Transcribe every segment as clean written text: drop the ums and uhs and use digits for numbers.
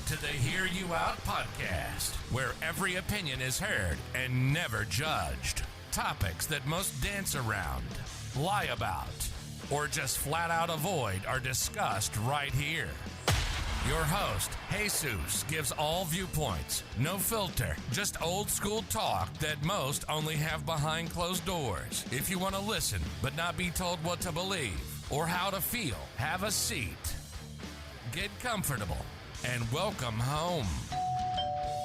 to the Hear You Out podcast, where every opinion is heard and never judged. Topics that most dance around, lie about, or just flat out avoid are discussed right here. Your host, Jesus, gives all viewpoints, no filter, just old school talk that most only have behind closed doors. If you want to listen but not be told what to believe or how to feel, have a seat. Get comfortable and welcome home.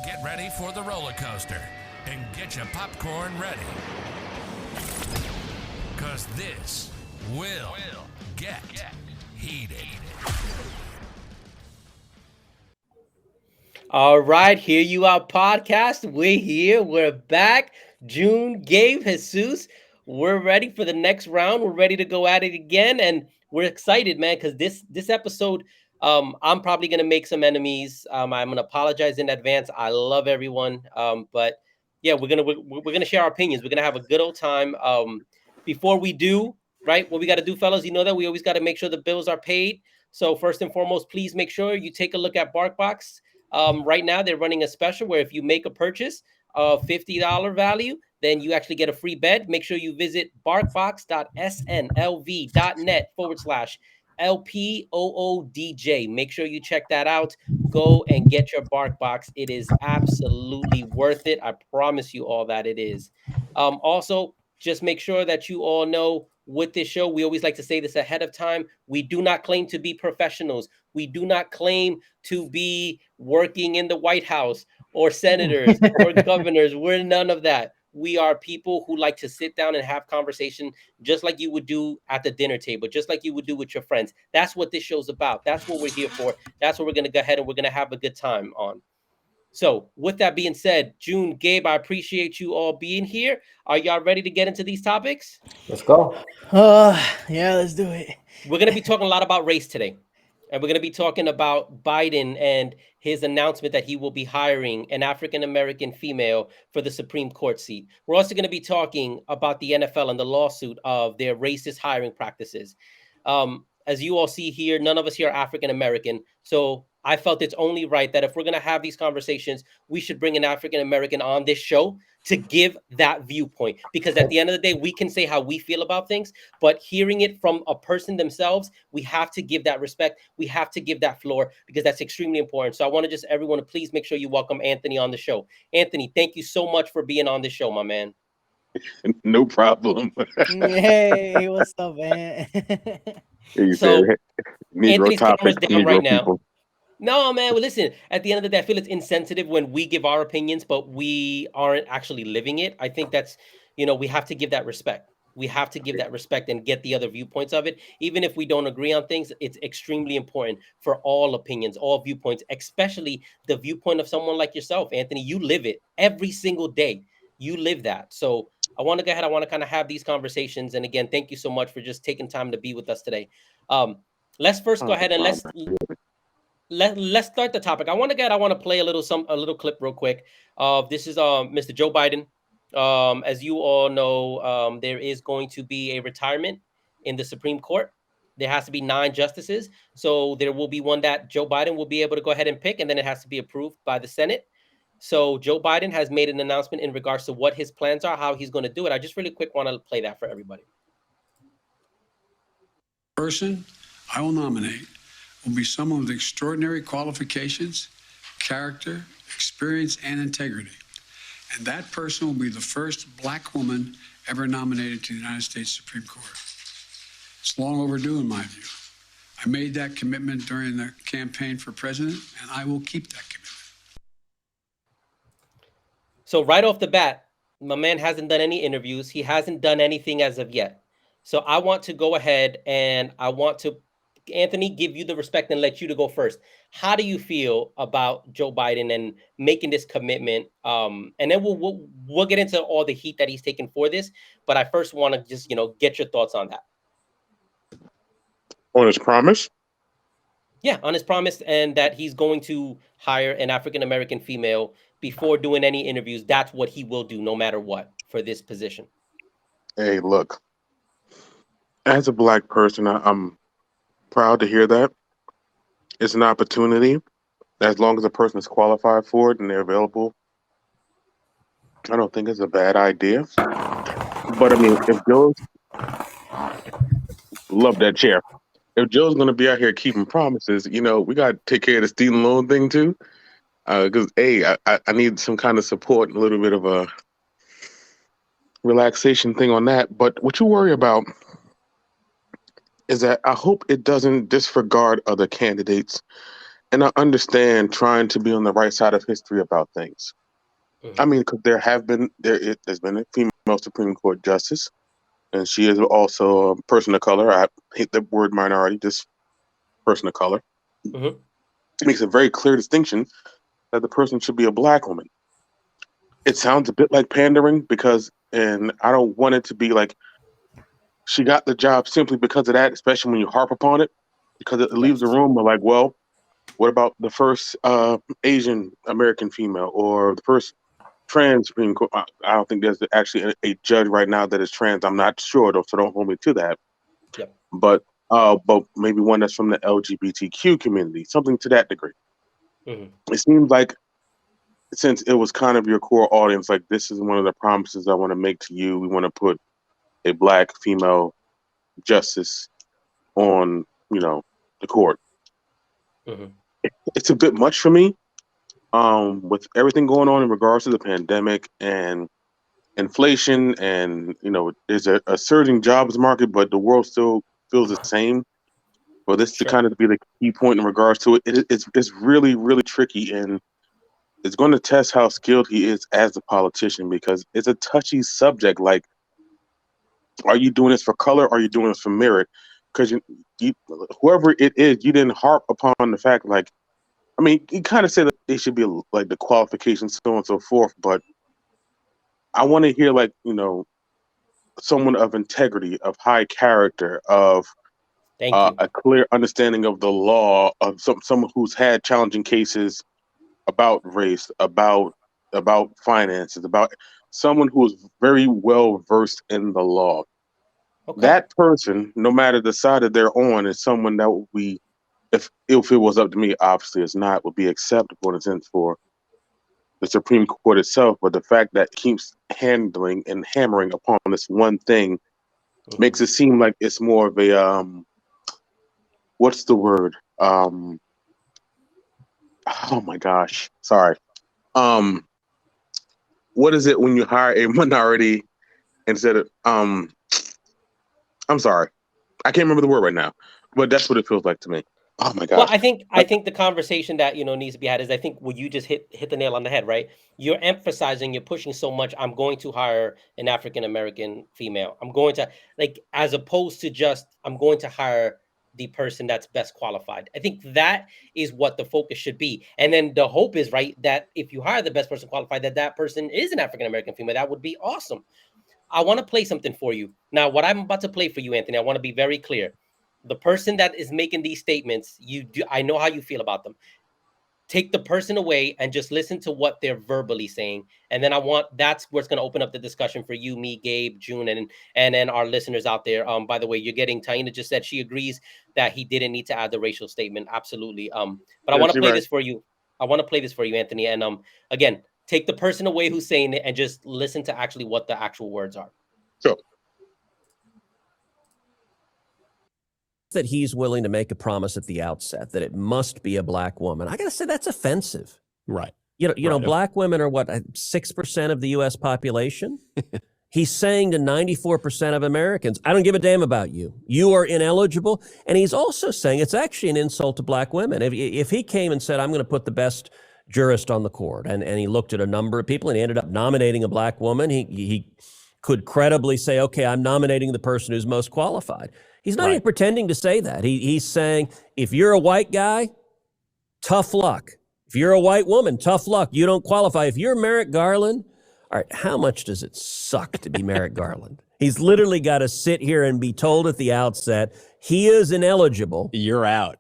Get ready for the roller coaster and get your popcorn ready. Because this will get heated. All right, Hear You Out podcast. We're here. We're back. June, Gabe, Jesus. We're ready for the next round. We're ready to go at it again, and we're excited, man, because this episode, I'm probably gonna make some enemies. I'm gonna apologize in advance. I love everyone, but yeah, we're gonna share our opinions. We're gonna have a good old time. Before we do, right, what we got to do, fellas, you know that we always got to make sure the bills are paid. So first and foremost, please make sure you take a look at BarkBox. Right now, they're running a special where if you make a purchase of $50 value, then you actually get a free bed. Make sure you visit barkbox.snlv.net/LPOODJ. Make sure you check that out. Go and get your BarkBox. It is absolutely worth it. I promise you all that it is. Also, just make sure that you all know with this show, we always like to say this ahead of time. We do not claim to be professionals. We do not claim to be working in the White House or senators or governors. We're none of that. We are people who like to sit down and have conversation just like you would do at the dinner table, just like you would do with your friends. That's what this show's about. That's what we're here for. That's what we're going to go ahead and we're going to have a good time on. So with that being said, June, Gabe, I appreciate you all being here. Are y'all ready to get into these topics? Let's go. Yeah, let's do it. We're going to be talking a lot about race today. And we're going to be talking about Biden and his announcement that he will be hiring an African-American female for the Supreme Court seat. We're also going to be talking about the NFL and the lawsuit of their racist hiring practices. As you all see here, none of us here are African-American. So I felt it's only right that if we're going to have these conversations, we should bring an African-American on this show to give that viewpoint. Because at the end of the day, we can say how we feel about things, but hearing it from a person themselves, we have to give that respect. We have to give that floor because that's extremely important. So I want to just everyone to please make sure you welcome Anthony on the show. Anthony, thank you so much for being on the show, my man. No problem. Hey, what's up, man? You So said Negro Anthony's camera's topics, down right Negro now. people. No, man. Well, listen, at the end of the day, I feel it's insensitive when we give our opinions, but we aren't actually living it. I think that's, we have to give that respect. We have to give that respect and get the other viewpoints of it. Even if we don't agree on things, it's extremely important for all opinions, all viewpoints, especially the viewpoint of someone like yourself, Anthony. You live it every single day. You live that. So I want to go ahead. I want to kind of have these conversations. And again, thank you so much for just taking time to be with us today. Let's first go ahead and let's start the topic. I want to play a little clip real quick. This is Mr. Joe Biden. As you all know, there is going to be a retirement in the Supreme Court. There has to be 9 justices, so there will be one that Joe Biden will be able to go ahead and pick, and then it has to be approved by the Senate. So Joe Biden has made an announcement in regards to what his plans are, how he's going to do it. I just really quick want to play that for everybody. Person I will nominate will be someone with extraordinary qualifications, character, experience, and integrity. And that person will be the first Black woman ever nominated to the United States Supreme Court. It's long overdue in my view. I made that commitment during the campaign for president, and I will keep that commitment. So right off the bat, my man hasn't done any interviews. He hasn't done anything as of yet. So I want to go ahead and I want to, Anthony, give you the respect and let you to go first. How do you feel about Joe Biden and making this commitment? And then we'll get into all the heat that he's taken for this. But I first want to just, get your thoughts on that. On his promise? Yeah, on his promise and that he's going to hire an African-American female before doing any interviews. That's what he will do no matter what for this position. Hey, look. As a Black person, I'm proud to hear that. It's an opportunity as long as a person is qualified for it and they're available, I don't think it's a bad idea. But I mean, if Joe's love that chair, if Joe's going to be out here keeping promises, we got to take care of the student loan thing too. Because I need some kind of support and a little bit of a relaxation thing on that. But what you worry about is that I hope it doesn't disregard other candidates. And I understand trying to be on the right side of history about things. I mean, because there's been a female Supreme Court justice, and she is also a person of color. I hate the word minority, just person of color. It makes a very clear distinction that the person should be a black woman. It sounds a bit like pandering and I don't want it to be like she got the job simply because of that, especially when you harp upon it, because it leaves the room of like, well, what about the first Asian American female or the first trans Supreme Court? I don't think there's actually a judge right now that is trans. I'm not sure though, so don't hold me to that. Yep. But maybe one that's from the LGBTQ community, something to that degree. It seems like since it was kind of your core audience, like this is one of the promises I want to make to you. We want to put a black female justice on, the court. It's a bit much for me. With everything going on in regards to the pandemic and inflation, and there's a surging jobs market, but the world still feels the same. For this to kind of be the key point in regards to it, it's really, really tricky, and it's going to test how skilled he is as a politician, because it's a touchy subject. Like, are you doing this for color? Or are you doing this for merit? Because you, whoever it is, you didn't harp upon the fact, like, I mean, you kind of said that they should be like the qualifications, so on and so forth. But I want to hear, like, someone of integrity, of high character, of a clear understanding of the law, of someone who's had challenging cases about race, about finances, about someone who is very well versed in the law. That person, no matter the side that they're on, is someone that would be, if it was up to me, obviously it's not, would be acceptable in a sense for the Supreme Court itself. But the fact that it keeps handling and hammering upon this one thing makes it seem like it's more of a what's the word? Oh my gosh, sorry. What is it when you hire a minority instead of I'm sorry, I can't remember the word right now, but that's what it feels like to me. Oh my gosh. Well, I think the conversation that needs to be had is, I think what you just hit the nail on the head, right? You're emphasizing, you're pushing so much. I'm going to hire an African American female. I'm going to, like, as opposed to just I'm going to hire the person that's best qualified. I think that is what the focus should be. And then the hope is, right, that if you hire the best person qualified, that person is an African American female. That would be awesome. I want to play something for you. Now, what I'm about to play for you, Anthony, I want to be very clear. The person that is making these statements, I know how you feel about them. Take the person away and just listen to what they're verbally saying. And then that's where it's going to open up the discussion for you, me, Gabe, June, and then our listeners out there. By the way, Taina just said she agrees that he didn't need to add the racial statement. Absolutely. But I want to play this for you. I want to play this for you, Anthony. And again, take the person away who's saying it and just listen to actually what the actual words are. Sure. That he's willing to make a promise at the outset that it must be a black woman. I got to say that's offensive. Right. Black women are what, 6% of the U.S. population? He's saying to 94% of Americans, I don't give a damn about you. You are ineligible. And he's also saying it's actually an insult to black women. If he came and said, I'm going to put the best jurist on the court, and he looked at a number of people and he ended up nominating a black woman, he could credibly say, okay, I'm nominating the person who's most qualified. He's not even pretending to say that. He's saying, if you're a white guy, tough luck. If you're a white woman, tough luck. You don't qualify. If you're Merrick Garland, all right, how much does it suck to be Merrick Garland? He's literally got to sit here and be told at the outset, he is ineligible. You're out.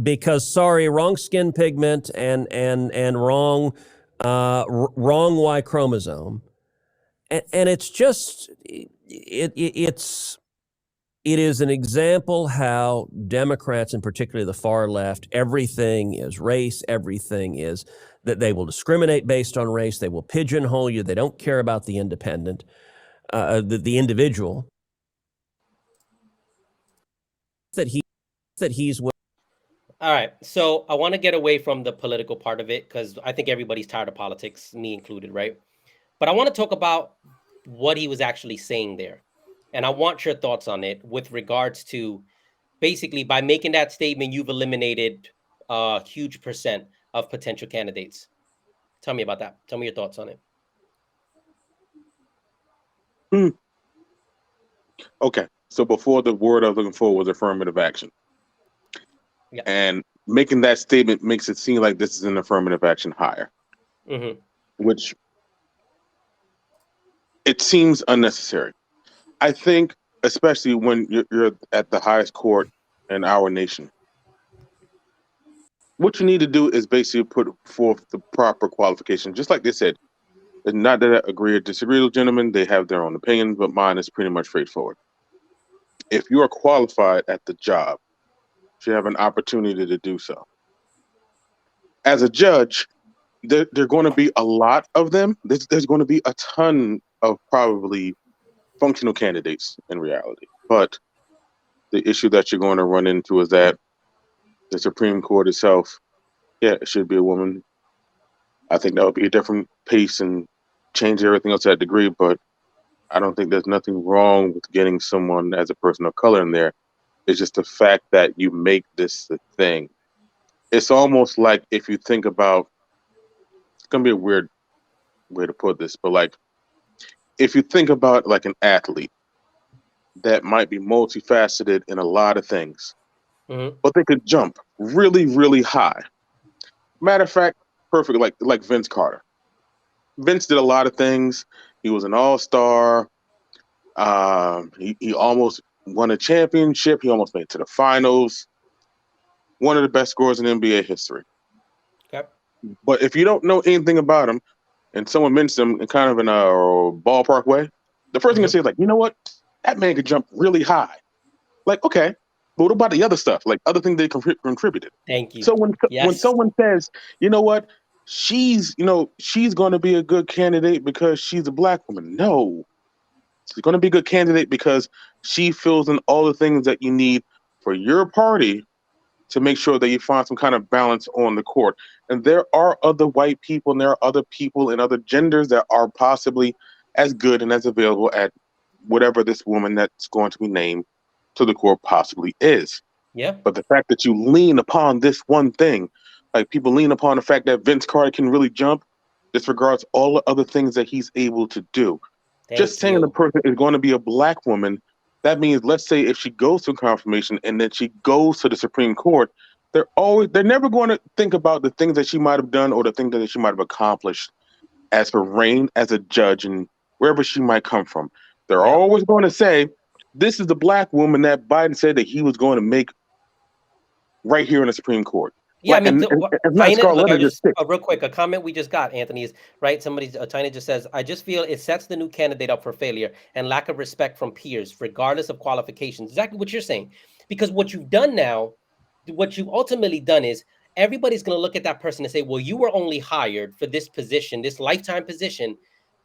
Because, sorry, wrong skin pigment and wrong Y chromosome. And it's just, it's it is an example how Democrats, and particularly the far left, everything is race, everything is that they will discriminate based on race, they will pigeonhole you, they don't care about the independent, the individual. That he's All right. So I want to get away from the political part of it because I think everybody's tired of politics, me included, right? But I want to talk about what he was actually saying there. And I want your thoughts on it with regards to basically by making that statement, you've eliminated a huge percent of potential candidates. Tell me about that. Tell me your thoughts on it. Okay. So before, the word I was looking for was affirmative action. Yeah. And making that statement makes it seem like this is an affirmative action hire, which it seems unnecessary. I think, especially when you're at the highest court in our nation, what you need to do is basically put forth the proper qualification. Just like they said, it's not that I agree or disagree with gentlemen, they have their own opinions, but mine is pretty much straightforward. If you are qualified at the job, you have an opportunity to do so. As a judge, there are going to be a lot of them. There's going to be a ton of probably functional candidates in reality. But the issue that you're going to run into is that the Supreme Court itself, yeah, it should be a woman. I think that would be a different pace and change everything else to that degree. But I don't think there's nothing wrong with getting someone as a person of color in there. It's just the fact that you make this the thing. It's almost like if you think about, it's going to be a weird way to put this, but like if you think about like an athlete that might be multifaceted in a lot of things, but they could jump really, really high. Matter of fact, perfect, like Vince Carter. Vince did a lot of things. He was an all-star. He almost won a championship. He almost made it to the finals. One of the best scorers in NBA history. Okay. But if you don't know anything about him, and someone mentions him in kind of in a ballpark way, the first thing to say is like, you know what? That man could jump really high. Like, okay, but what about the other stuff? Like other things they contributed. Thank you. So when someone says, you know what, she's going to be a good candidate because she's a black woman. No, she's going to be a good candidate because she fills in all the things that you need for your party to make sure that you find some kind of balance on the court. And there are other white people and there are other people in other genders that are possibly as good and as available at whatever this woman that's going to be named to the court possibly is. Yeah. But the fact that you lean upon this one thing, like people lean upon the fact that Vince Carter can really jump, disregards all the other things that he's able to do. Just saying the person is going to be a black woman, that means, let's say if she goes to confirmation and then she goes to the Supreme Court, they're never going to think about the things that she might have done or the things that she might have accomplished as her reign as a judge and wherever she might come from. They're always going to say, this is the black woman that Biden said that he was going to make right here in the Supreme Court. Yeah, Like, I mean, real quick, a comment we just got, Anthony, is right. Tiny just says, I just feel it sets the new candidate up for failure and lack of respect from peers, regardless of qualifications. Exactly what you're saying. Because what you've done now, what you've ultimately done is everybody's going to look at that person and say, well, you were only hired for this position, this lifetime position,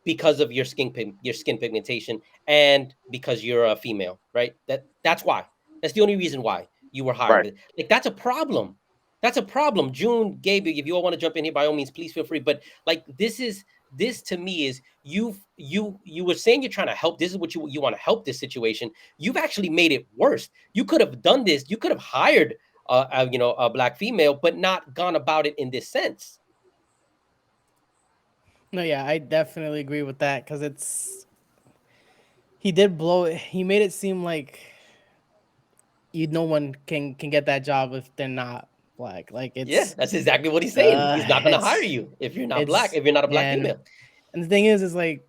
because of your skin pigmentation and because you're a female, right? That's why. That's the only reason why you were hired. Right. Like, that's a problem. That's a problem. June, Gabe, if you all want to jump in here, by all means, please feel free. But like, this to me is you were saying you're trying to help. This is what you want to help this situation. You've actually made it worse. You could have done this. You could have hired a black female, but not gone about it in this sense. No, yeah, I definitely agree with that because he did blow it. He made it seem like no one can get that job if they're not black. Like that's exactly what he's saying. He's not going to hire you if you're not black, if you're not a black female. And the thing is like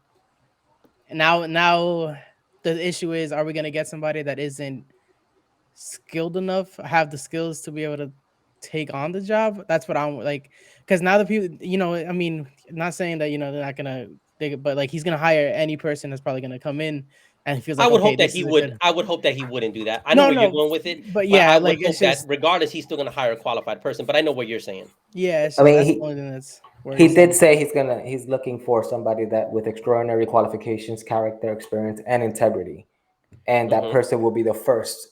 now the issue is, are we going to get somebody that isn't skilled enough, have the skills to be able to take on the job? That's what I'm like, because now the people, I mean, not saying that they're not gonna, but like he's gonna hire any person that's probably gonna come in and he feels I like, would okay, hope that this he is a would. good. I would hope that he wouldn't do that. I know where you're going with it, but but yeah, I would like hope it's that just regardless, he's still going to hire a qualified person. But I know what you're saying. yeah, it's I just mean, that's he- the only thing that's He worrisome. did say he's looking for somebody that with extraordinary qualifications, character, experience, and integrity, and that Mhm. person will be the first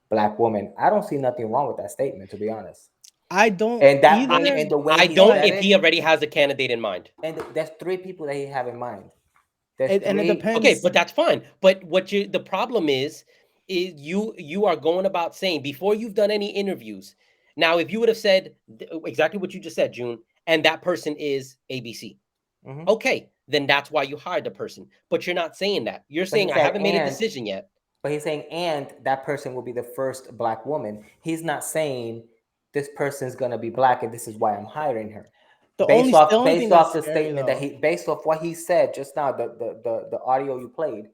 black woman. I don't see nothing wrong with that statement, to be honest. I don't And that either. and the way I he don't said if he it, already has a candidate in mind. and there's 3 people that he have in mind. There's And it 3. depends. Okay, but that's fine. But the problem is you are going about saying before you've done any interviews. Now, if you would have said exactly what you just said, June, and that person is ABC, Mhm. okay, then that's why you hired the person. But you're not saying that. You're But he saying I said, haven't made a and decision yet. But he's saying, and that person will be the first black woman. He's not saying this person's gonna be black, and this is why I'm hiring her. The Based only thing off that's the scary, statement that though, based off what he said just now, the audio you played,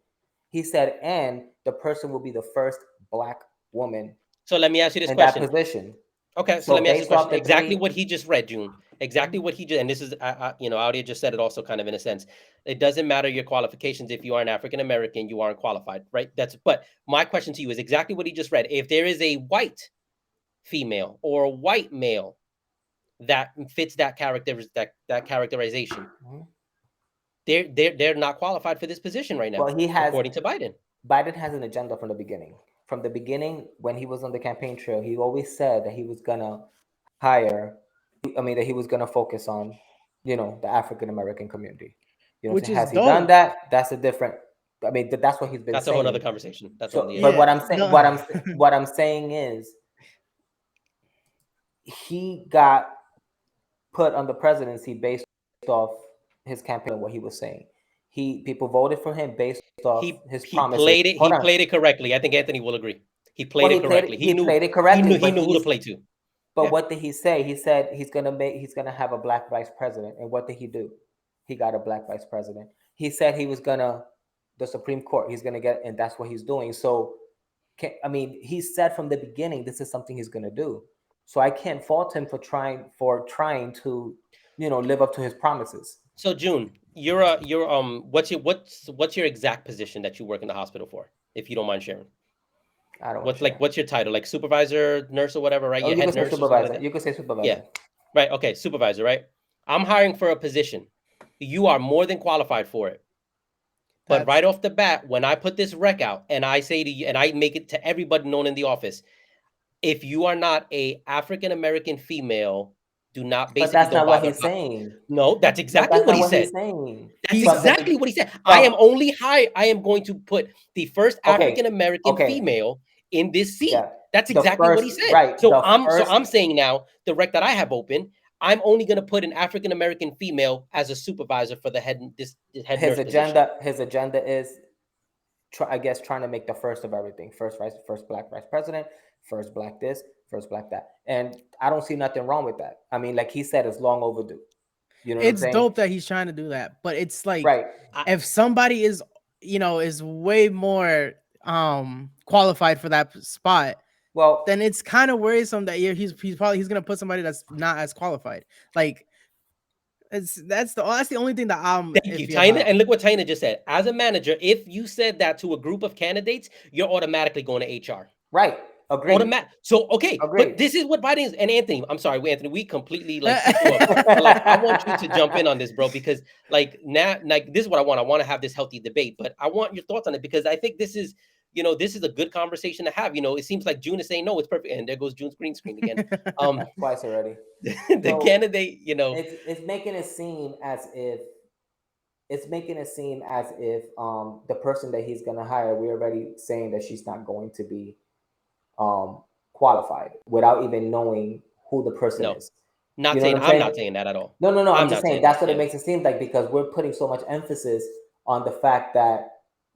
he said, and the person will be the first black woman So let me ask you this in that question. position. Okay, so So let me ask you based this off question. the Exactly 3, what he just read, June. Exactly what he just, and this is, Audia just said it also kind of in a sense. It doesn't matter your qualifications. If you are an African American, you aren't qualified, right? But my question to you is exactly what he just read. If there is a white female or a white male that fits that characterization, Mhm. they're not qualified for this position right now, Well, according to Biden. Biden has an agenda from the beginning. From the beginning, when he was on the campaign trail, he always said that he was gonna hire. I mean, that he was gonna focus on, the African American community. You know, what I'm which saying? is Has he done dope. that? That's a different. I mean, that's what he's been That's a whole nother saying. conversation. That's So, only but Yeah, what I'm saying, no. what I'm saying is, he got put on the presidency based off his campaign and what he was saying. People voted for him based off his he promises. played it. Hold He on. played it correctly. I think Anthony will agree. He played Well, it correctly. he played it correctly, He but knew who to play to. But Yeah. what did he say? He said he's gonna have a black vice president. And what did he do? He got a black vice president. He said he was gonna the Supreme Court. He's gonna get, and that's what he's doing. So, he said from the beginning this is something he's gonna do. So I can't fault him for trying to, live up to his promises. So June, what's your exact position that you work in the hospital for, if you don't mind sharing? I don't want to share. What's your title? Like supervisor, nurse, or whatever, right? Oh, Your you head can say nurse or something like supervisor. that? You can say supervisor. Yeah. Right. Okay. Supervisor, right? I'm hiring for a position. You are more than qualified for it. But That's right off the bat, when I put this rec out and I say to you, and I make it to everybody known in the office, if you are not a African American female, do not But that's don't not what bother. he's saying. No, that's But exactly that's what not he what said. he's saying. That's From the exactly be- what he said. from- I am only high. I am going to put the first Okay, African American okay. female in this seat. Yeah. That's The exactly what he first- said. right, So the I'm first- saying now the rec that I have open, I'm only going to put an African American female as a supervisor for the head nurse position. His agenda is, trying to make the first of everything. First black vice president, first black this, first black that. And I don't see nothing wrong with that. I mean, like he said, it's long overdue. You know what I'm it's saying? dope that he's trying to do that, but it's like Right. if somebody is way more qualified for that spot, Well, then it's kind of worrisome that he's gonna put somebody that's not as qualified. Like that's the only thing that Thank you, iffy Tina. about. And look what Tina just said. As a manager, if you said that to a group of candidates, you're automatically going to HR. right. Agreed. So okay, Agreed. but this is what Biden is. And Anthony, I'm sorry, Anthony, we completely kicked you off. But, I want you to jump in on this, bro, because now, this is what I want. I want to have this healthy debate, but I want your thoughts on it because I think this is, this is a good conversation to have. It seems like June is saying no, it's perfect, and there goes June's green screen again. Twice already. The candidate, it's making it seem as if the person that he's gonna hire, we're already saying that she's not going to be qualified without even knowing who the person is. Not You know saying what I'm I'm saying? not saying that at all. No. I'm just not saying that's that, what it makes it seem like, because we're putting so much emphasis on the fact that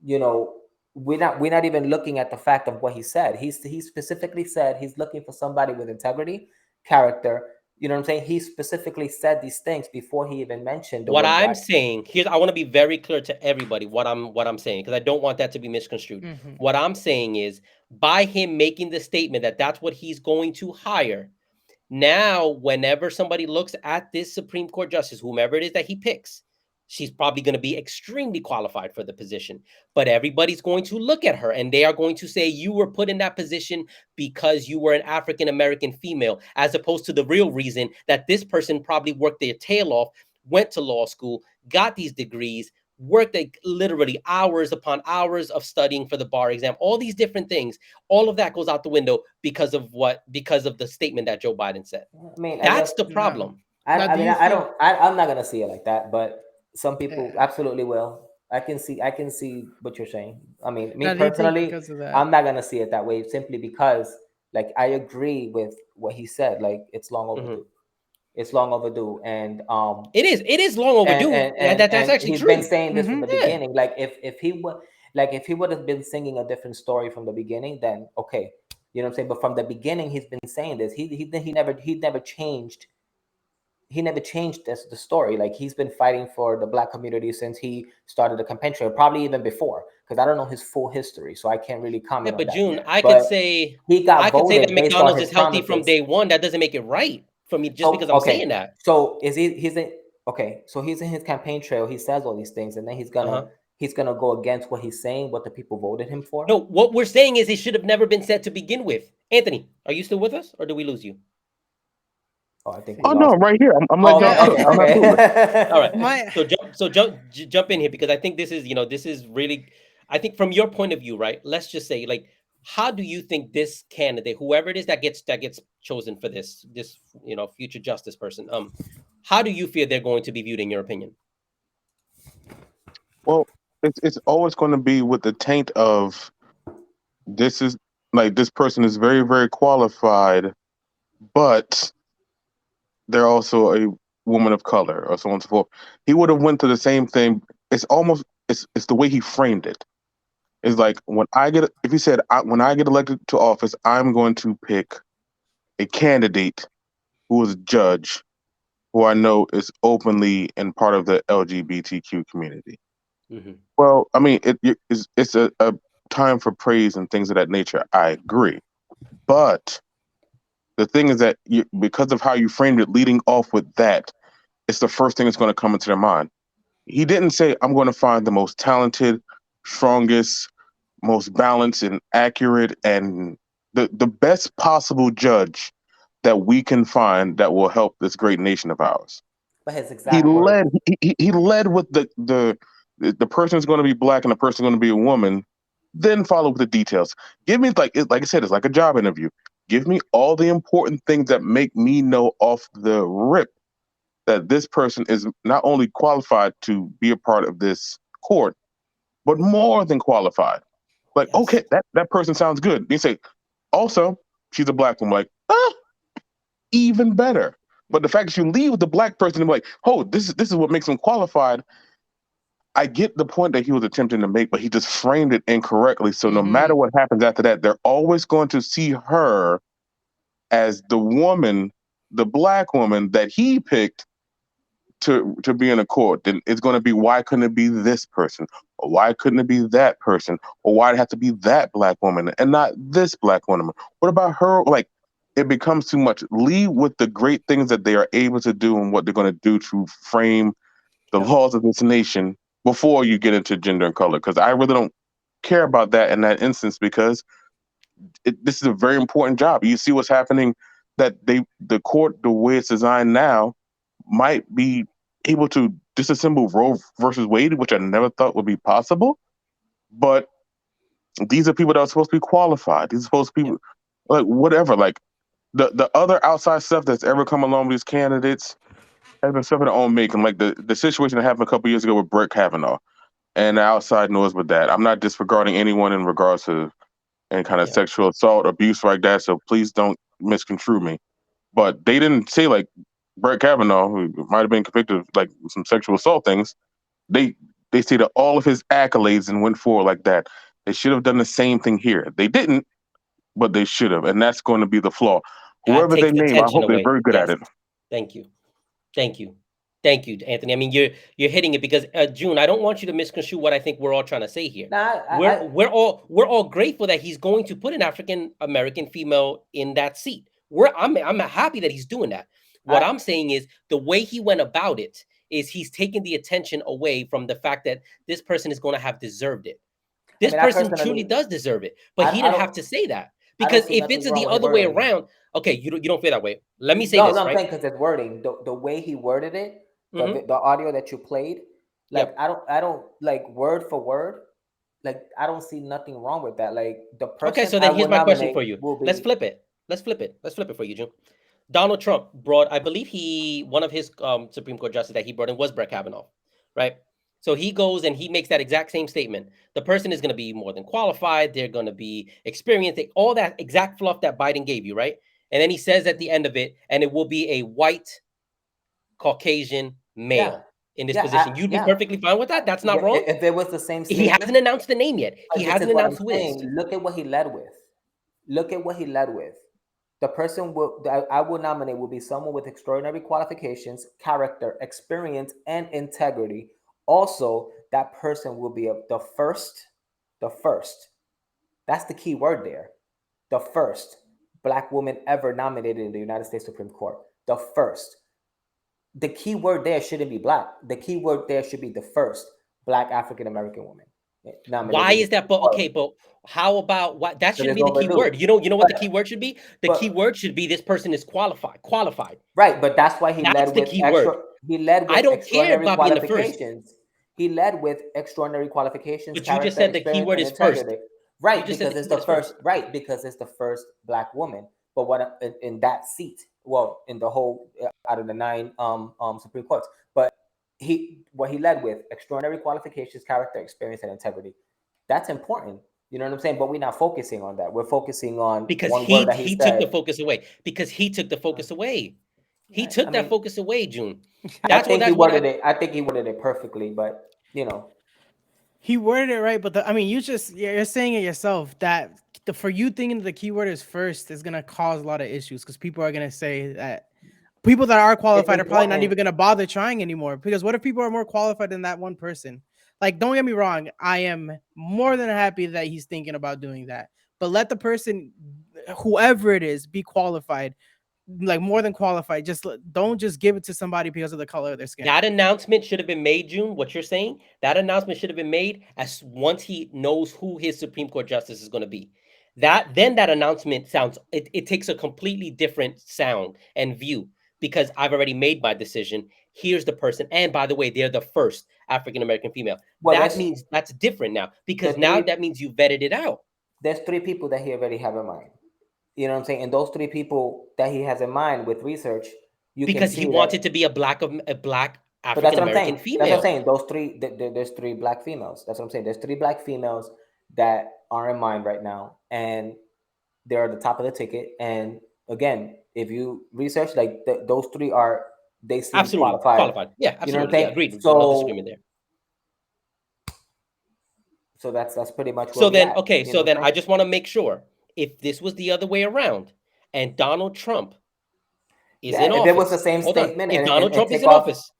we're not even looking at the fact of what he said. He specifically said he's looking for somebody with integrity, character. You know what I'm saying? He specifically said these things before he even mentioned what I'm saying. Here's, I want to be very clear to everybody what I'm saying, because I don't want that to be misconstrued. Mhm. What I'm saying is, by him making the statement that that's what he's going to hire, now whenever somebody looks at this Supreme Court justice, whomever it is that he picks, she's probably going to be extremely qualified for the position. But everybody's going to look at her and they are going to say, you were put in that position because you were an African-American female, as opposed to the real reason that this person probably worked their tail off, went to law school, got these degrees, worked like literally hours upon hours of studying for the bar exam, all these different things. All of that goes out the window because of the statement that Joe Biden said. I mean, That's the problem. I'm Now, do you not gonna see it like that, but some people Yeah. absolutely will. I can see what you're saying. I mean, me Now, do you think personally, because of that? I'm not gonna see it that way simply because, like, I agree with what he said. Like, it's long overdue. It's long overdue, and It is long overdue. That's actually he's true. been saying this from the Yeah. beginning. Like, if he would have been singing a different story from the beginning, then okay, you know what I'm saying. But from the beginning, he's been saying this. He never changed. He never changed the story. Like, he's been fighting for the Black community since he started the campaign trail, probably even before, because I don't know his full history, so I can't really comment Yeah, on but that. June, I But could say he got I could say voted that based on McDonald's his is healthy from promises. day one. That doesn't make it right for me just because I'm okay. saying that. So he's in his campaign trail. He says all these things, and then he's gonna go against what he's saying, what the people voted him for. No, what we're saying is it should have never been said to begin with. Anthony, are you still with us, or do we lose you? Oh, I think. Oh no, I'm right here. I'm like, okay. All right. My- So jump in here, because I think this is really, I think from your point of view, right? Let's just say, like, how do you think this candidate, whoever it is that gets chosen for this future justice person, how do you feel they're going to be viewed in your opinion? well, it's always going to be with the taint of this person is very, very qualified, but they're also a woman of color or so on and so forth. He would have went to the same thing. It's almost it's the way he framed it. It's like, when I get elected to office, I'm going to pick a candidate who is a judge who I know is openly and part of the LGBTQ community. Mm-hmm. Well, I mean, it's a time for praise and things of that nature. I agree. But the thing is that because of how you framed it, leading off with that, it's the first thing that's going to come into their mind. He didn't say, I'm going to find the most talented, strongest, most balanced and accurate and the best possible judge that we can find that will help this great nation of ours. But his exact words. He led with the person is going to be black and the person is going to be a woman, then follow with the details. Give me, like I said, it's like a job interview. Give me all the important things that make me know off the rip that this person is not only qualified to be a part of this court, but more than qualified. Like, Yes. okay, that person sounds good. You say, also, she's a black woman. Like, even better. But the fact that you leave with the black person and be like, oh, this is what makes him qualified. I get the point that he was attempting to make, but he just framed it incorrectly. So no matter what happens after that, they're always going to see her as the woman, the black woman that he picked to be in a court. Then it's going to be, why couldn't it be this person? Or why couldn't it be that person? Or why did it have to be that black woman and not this black woman? What about her? Like, it becomes too much. Lead with the great things that they are able to do and what they're going to do to frame the laws of this nation before you get into gender and color. Because I really don't care about that in that instance, because this is a very important job. You see what's happening, that the court, the way it's designed now, might be able to disassemble Roe versus Wade, which I never thought would be possible. But these are people that are supposed to be qualified. These are supposed to be like whatever. Like the other outside stuff that's ever come along with these candidates has been stuff of their own making. Like the situation that happened a couple years ago with Brett Kavanaugh and the outside noise with that. I'm not disregarding anyone in regards to any kind of sexual assault, abuse like that. So please don't misconstrue me. But they didn't say, like, Brett Kavanaugh, who might have been convicted of like some sexual assault things, they stated all of his accolades and went forward like that. They should have done the same thing here. They didn't, but they should have, and that's going to be the flaw. Whoever they name, I hope they're very good at it. Thank you, Anthony. I mean, you're hitting it, because June, I don't want you to misconstrue what I think we're all trying to say here. We're all grateful that he's going to put an African American female in that seat. I'm happy that he's doing that. What I'm saying is the way he went about it is he's taking the attention away from the fact that this person is going to have deserved it. This person truly does deserve it, but he didn't have to say that. Because if it's the other way around, okay, you don't feel that way. Let me say this, I'm right? saying because it's wording, the way he worded it, the audio that you played, like I don't like word for word, like I don't see nothing wrong with that. Like the person. Okay, so then here's my question for you. Let's flip it. Let's flip it for you, June. Donald Trump brought, I believe one of his Supreme Court justices that he brought in was Brett Kavanaugh, right? So he goes and he makes that exact same statement. The person is going to be more than qualified. They're going to be experienced, all that exact fluff that Biden gave you, right? And then he says at the end of it, and it will be a white Caucasian male in this position. You'd be perfectly fine with that. That's not wrong. If it was the same statement, he hasn't announced the name yet. He hasn't announced who is. Look at what he led with. The person I will nominate will be someone with extraordinary qualifications, character, experience, and integrity. Also, that person will be the first. That's the key word there. The first Black woman ever nominated in the United States Supreme Court. The first. The key word there shouldn't be Black. The key word there should be the first Black African American woman. Why is that? But how about what? That shouldn't be the key word. You know what the key word should be? The key word should be this person is qualified. Right, but that's why he led with He led with extraordinary qualifications. He led with extraordinary qualifications. But you just said the key word is first. Right, because it's the first. Right, because it's the first Black woman. But what in that seat? Well, in the whole out of the 9 Supreme Courts, but what he led with extraordinary qualifications, character, experience, and integrity. That's important. You know what I'm saying? But we're not focusing on that. We're focusing on because one word that he took the focus away. Because he took the focus away. He took that focus away, June. I think he worded it perfectly, but you know. He worded it right, but you're saying it yourself that for you thinking the keyword is first is gonna cause a lot of issues because people are gonna say that people that are qualified are probably not even gonna bother trying anymore. Because what if people are more qualified than that one person? Like, don't get me wrong, I am more than happy that he's thinking about doing that. But let the person, whoever it is, be qualified. Like more than qualified. Don't just give it to somebody because of the color of their skin. That announcement should have been made, June. What you're saying, that announcement should have been made as once he knows who his Supreme Court justice is going to be. Then that announcement sounds it takes a completely different sound and view because I've already made my decision. Here's the person, and by the way, they're the first African American female. Well, that means that's different now because now that means you vetted it out. There's 3 people that he already have in mind. You know what I'm saying? And those 3 people that he has in mind with research, because he wanted to be a black African American female. That's what I'm saying. Those 3, there's 3 Black females. That's what I'm saying. There's 3 Black females that are in mind right now, and they're at the top of the ticket. And again, if you research, like those 3 they seem absolutely qualified. Yeah, absolutely. You know what I'm saying? Yeah, agreed. So, no disagreement there. So that's pretty much. So then, okay. So then, I just want to make sure. If this was the other way around and Donald Trump is in office. If it was the same statement. If Donald Trump is in office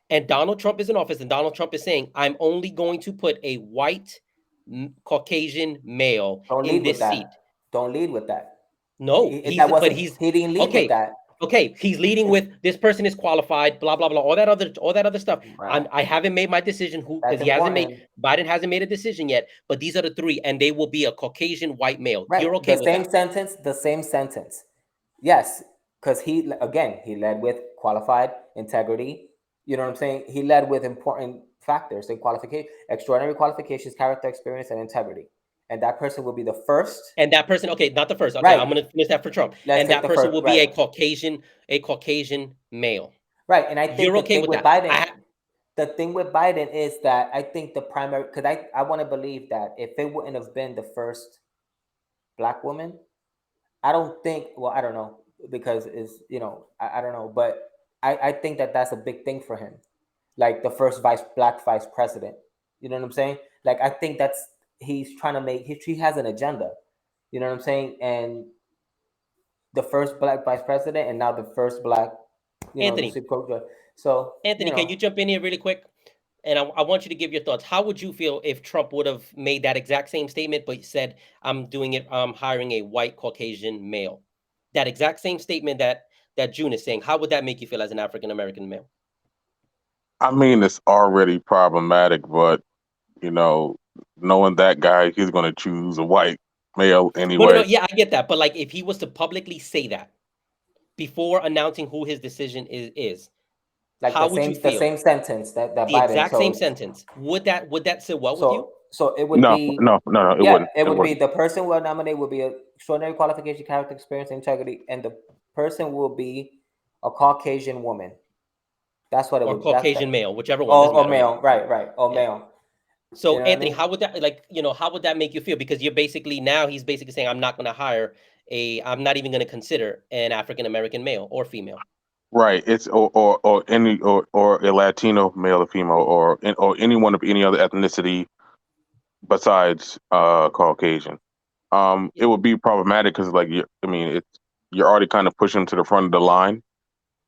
and Donald Trump is in office and Donald Trump is saying, I'm only going to put a white Caucasian male in this seat. Don't lead with that. No, he didn't lead with that. Okay, he's leading with this person is qualified, blah blah blah, all that other stuff. Right. I haven't made my decision because Biden hasn't made a decision yet. But these are the 3, and they will be a Caucasian white male. Right. You're okay with that? The same sentence. Yes, because he led with qualified, integrity. You know what I'm saying? He led with important factors and qualification, extraordinary qualifications, character, experience, and integrity. And that person will be the first. And that person, okay, not the first. Okay, right. I'm going to finish that for Trump. And that person will be a Caucasian male. Right. And I think you're okay with that. Biden, the thing with Biden is that I think the primary, because I want to believe that if it wouldn't have been the first Black woman, I don't think, well, I don't know, because it's, I don't know, but I think that's a big thing for him. Like the first Black vice president. You know what I'm saying? Like, I think he's trying to he has an agenda, you know what I'm saying? And the first Black vice president and now the first Black, Anthony. So Anthony, can you jump in here really quick? And I want you to give your thoughts. How would you feel if Trump would have made that exact same statement, but said, I'm doing it, I'm hiring a white Caucasian male? That exact same statement that June is saying, how would that make you feel as an African-American male? I mean, it's already problematic, but knowing that guy, he's going to choose a white male No. anyway. Yeah, I get that. But like, if he was to publicly say that before announcing who his decision is, Like how would you the feel? same sentence that The Biden. exact same sentence. Would that sit well with you? So it would No, be it yeah, wouldn't. it would be wouldn't. the person will nominate will be a extraordinary qualification, character, experience, integrity, and the person will be a Caucasian woman. That's what it Or would. Caucasian male, whichever one. Or Doesn't matter. male, right? Or Yeah. male. So You know what I Anthony, mean? how would that how would that make you feel? Because you're basically he's basically saying, I'm not going to hire I'm not even going to consider an African American male or female. Right. It's or any or a Latino male or female or anyone of any other ethnicity besides Caucasian. It would be problematic because you're already kind of pushing them to the front of the line.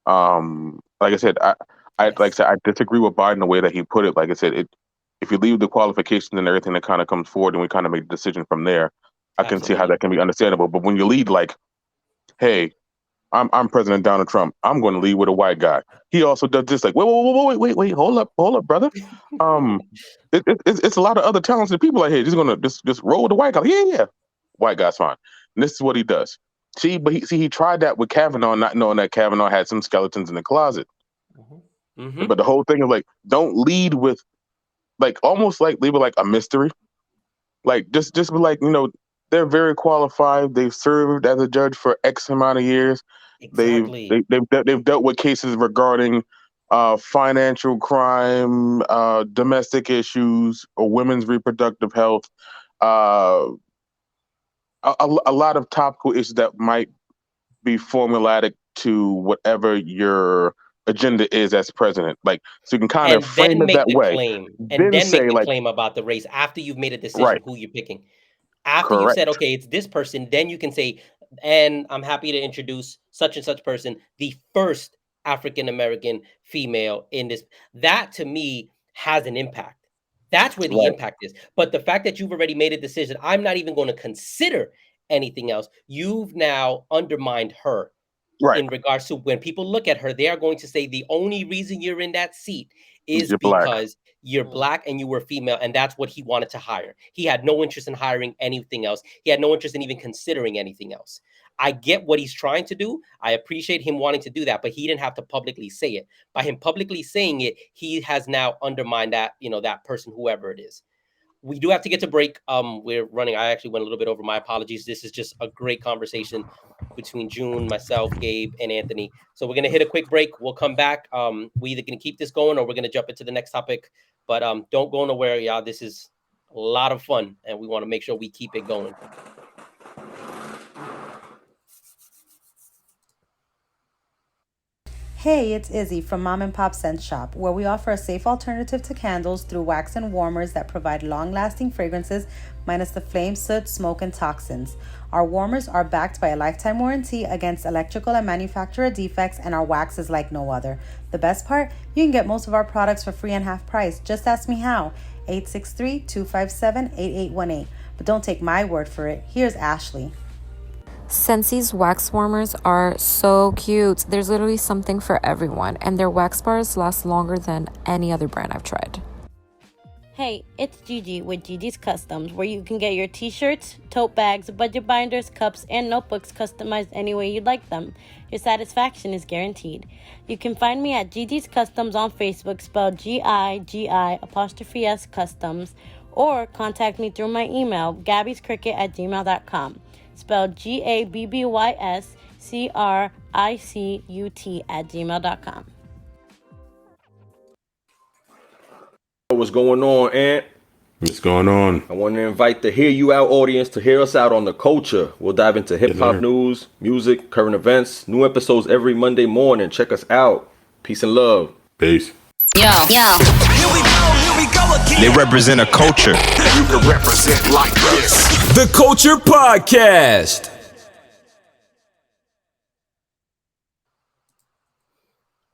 Like I said, I disagree with Biden the way that he put it. Like I said, if you leave the qualifications and everything that kind of comes forward, and we kind of make a decision from there, I can see how that can be understandable. But when you lead like, hey, I'm President Donald Trump, I'm going to lead with a white guy. He also does this like, wait, hold up, brother. It's a lot of other talented people like, hey, just gonna just roll with the white guy. Yeah, white guy's fine. And this is what he does. See, but he tried that with Kavanaugh, not knowing that Kavanaugh had some skeletons in the closet. Mm-hmm. But the whole thing is like, don't lead with like almost like leave it like a mystery. Like just be like, they're very qualified. They've served as a judge for X amount of years. Exactly. They've dealt with cases regarding financial crime, domestic issues, or women's reproductive health. A lot of topical issues that might be formulatic to whatever your agenda is as president. Like, so you can kind of frame it that way. And then say make the like, claim about the race after you've made a decision right, who you're picking. After you correct. said, okay, it's this person, then you can say, and I'm happy to introduce such and such person, the first African American female in this. That to me has an impact. That's where the Right. impact is. But the fact that you've already made a decision, I'm not even going to consider anything else. You've now undermined her. Right. In regards to when people look at her, they are going to say the only reason you're in that seat is You're black. because you're black and you were female, and that's what he wanted to hire. He had no interest in hiring anything else. He had no interest in even considering anything else. I get what he's trying to do. I appreciate him wanting to do that, but he didn't have to publicly say it. By him publicly saying it, he has now undermined that, that person, whoever it is. We do have to get to break. We're running. I actually went a little bit over. My apologies. This is just a great conversation between June, myself, Gabe, and Anthony. So we're gonna hit a quick break. We'll come back. We either gonna keep this going or we're gonna jump into the next topic. But don't go nowhere, y'all. This is a lot of fun, and we want to make sure we keep it going. Hey, it's Izzy from Mom and Pop Scent Shop, where we offer a safe alternative to candles through wax and warmers that provide long-lasting fragrances minus the flame, soot, smoke, and toxins. Our warmers are backed by a lifetime warranty against electrical and manufacturer defects, and our wax is like no other. The best part? You can get most of our products for free and half price. Just ask me how. 863-257-8818. But don't take my word for it. Here's Ashley. Scentsi's wax warmers are so cute. There's literally something for everyone, and their wax bars last longer than any other brand I've tried. Hey, it's Gigi with Gigi's Customs, where you can get your t-shirts, tote bags, budget binders, cups, and notebooks customized any way you'd like them. Your satisfaction is guaranteed. You can find me at Gigi's Customs on Facebook, spelled GIGI''S Customs, or contact me through my email, gabbyscricket@gmail.com. spelled GABBYSCRICUT@gmail.com. What's going on, Ant? What's going on? I want to invite the Hear You Out audience to hear us out on The Culture. We'll dive into hip-hop news, music, current events, new episodes every Monday morning. Check us out. Peace and love. Peace. Yo. Here we go again. They represent a culture. You can represent like this. The Culture Podcast.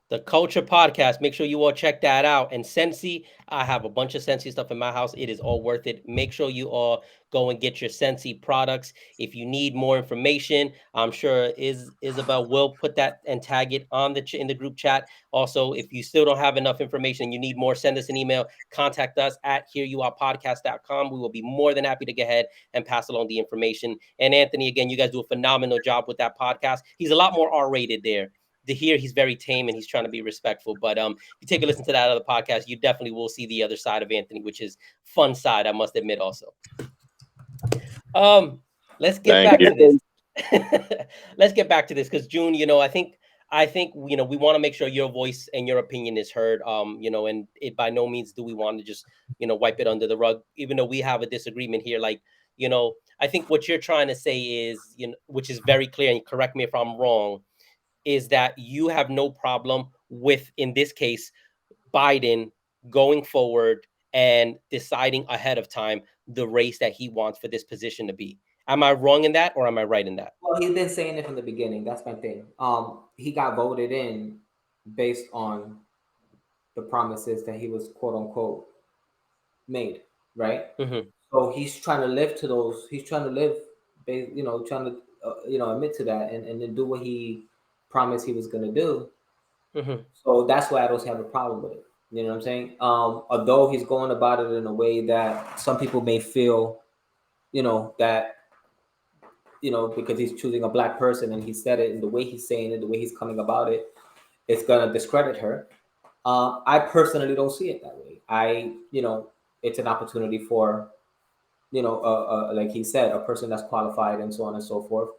The Culture Podcast. Make sure you all check that out. And Sensi, I have a bunch of Sensi stuff in my house. It is all worth it. Make sure you all go and get your Sensi products. If you need more information, I'm sure Isabel will put that and tag it on in the group chat. Also, if you still don't have enough information and you need more, send us an email. Contact us at hereyouarepodcast.com. We will be more than happy to go ahead and pass along the information. And Anthony, again, you guys do a phenomenal job with that podcast. He's a lot more R-rated there. To hear he's very tame and he's trying to be respectful. But if you take a listen to that other podcast, you definitely will see the other side of Anthony, which is fun side, I must admit also. Let's get back to this. Let's get back to this because June, I think we want to make sure your voice and your opinion is heard. And it by no means do we want to just wipe it under the rug, even though we have a disagreement here. Like, I think what you're trying to say is, which is very clear, and correct me if I'm wrong, is that you have no problem with, in this case, Biden going forward and deciding ahead of time the race that he wants for this position to be. Am I wrong in that, or am I right in that? Well, he's been saying it from the beginning. That's my thing. He got voted in based on the promises that he was quote unquote made, right? Mm-hmm. So he's trying to live to those. He's trying to live, trying to admit to that and then do what he promised he was going to do. Mm-hmm. So that's why I don't have a problem with it. You know what I'm saying? Although he's going about it in a way that some people may feel, that, because he's choosing a black person and he said it, and the way he's saying it, the way he's coming about it, it's going to discredit her. I personally don't see it that way. It's an opportunity for, like he said, a person that's qualified and so on and so forth.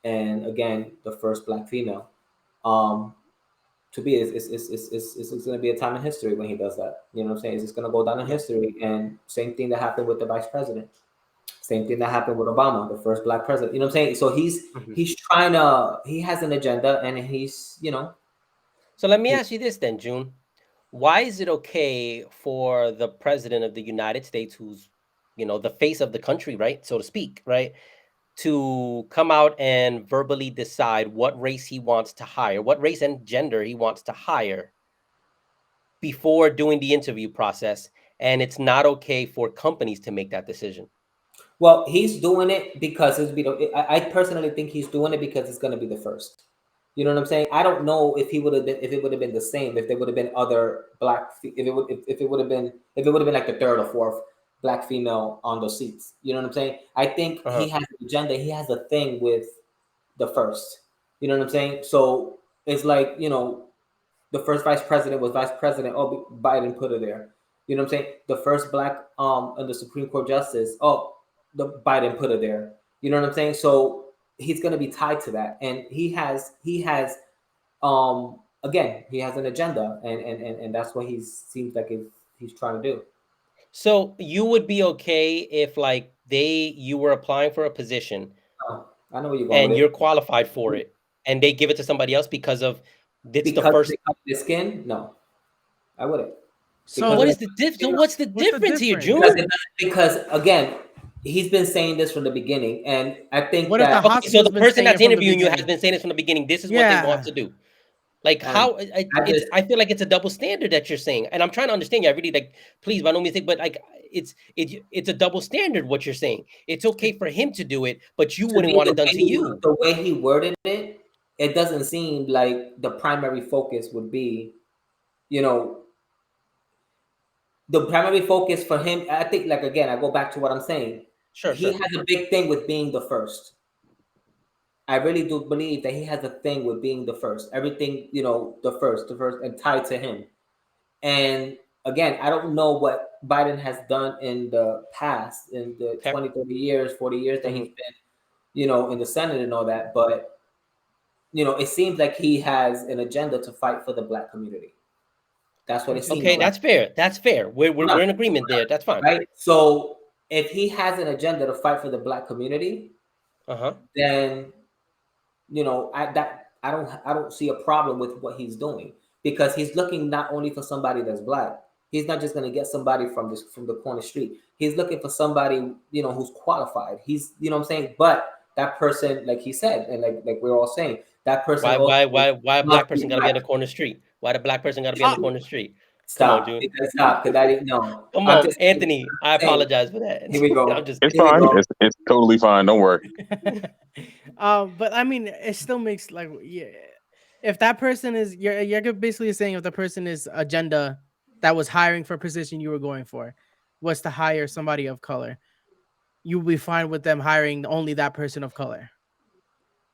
And again, the first black female, to be, it's going to be a time in history when he does that. You know what I'm saying? It's just going to go down in history. And same thing that happened with the vice president. Same thing that happened with Obama, the first black president. You know what I'm saying? So he's trying to, he has an agenda, and he's, So let me ask you this then, June. Why is it okay for the president of the United States, who's, the face of the country, right, so to speak, right, to come out and verbally decide what race he wants to hire, what race and gender he wants to hire before doing the interview process, and it's not okay for companies to make that decision? Well, he's doing it because I personally think he's doing it because it's going to be the first. You know what I'm saying? I don't know if it would have been the same, if there would have been other black, if it would have been like the third or fourth black female on those seats. You know what I'm saying? I think he has an agenda. He has a thing with the first. You know what I'm saying? So it's like, the first vice president was vice president. Oh, Biden put her there. You know what I'm saying? The first black and the Supreme Court justice. Oh, the Biden put her there. You know what I'm saying? So he's going to be tied to that, and he has again, he has an agenda, and that's what he seems like he's trying to do. So you would be okay if you were applying for a position, I know where you're going, and you're qualified for it, and they give it to somebody else because the first they cut their skin? No, I wouldn't. So what is the difference? So what's the difference here, June? Because again, he's been saying this from the beginning, and I think What if that the okay, so the been person saying that's it from the interviewing you has beginning? been saying this from the beginning. This is what they want to do. Like how I feel like it's a double standard that you're saying, and I'm trying to understand you. I really please, by no mistake, but it's a double standard what you're saying. It's okay for him to do it, but you wouldn't want it done to you. The way he worded it, it doesn't seem like the primary focus would be, the primary focus for him. I think, again, I go back to what I'm saying. He has a big thing with being the first. I really do believe that he has a thing with being the first. Everything, the first, and tied to him. And again, I don't know what Biden has done in the past, in the 20, 30 years, 40 years that he's been, in the Senate and all that. But, it seems like he has an agenda to fight for the black community. That's what it seems like. That's fair. That's fair. We're in agreement there. That's fine. Right. So if he has an agenda to fight for the black community, then I don't see a problem with what he's doing, because he's looking not only for somebody that's black. He's not just going to get somebody from the corner street. He's looking for somebody who's qualified. He's what I'm saying. But that person, like he said, and like we're all saying, that person. Why a black person got to be on the corner street? Why the black person got to be on the corner of the street? Stop. Come on, June. Stop. Because I didn't know. Come I'm on, just Anthony. I saying. apologize for that. Here we go. I'm just It's Here we fine. go. It's totally fine. Don't worry. But I mean, it still makes like, yeah, if that person is, you're basically saying if the person is agenda that was hiring for a position you were going for was to hire somebody of color, you will be fine with them hiring only that person of color.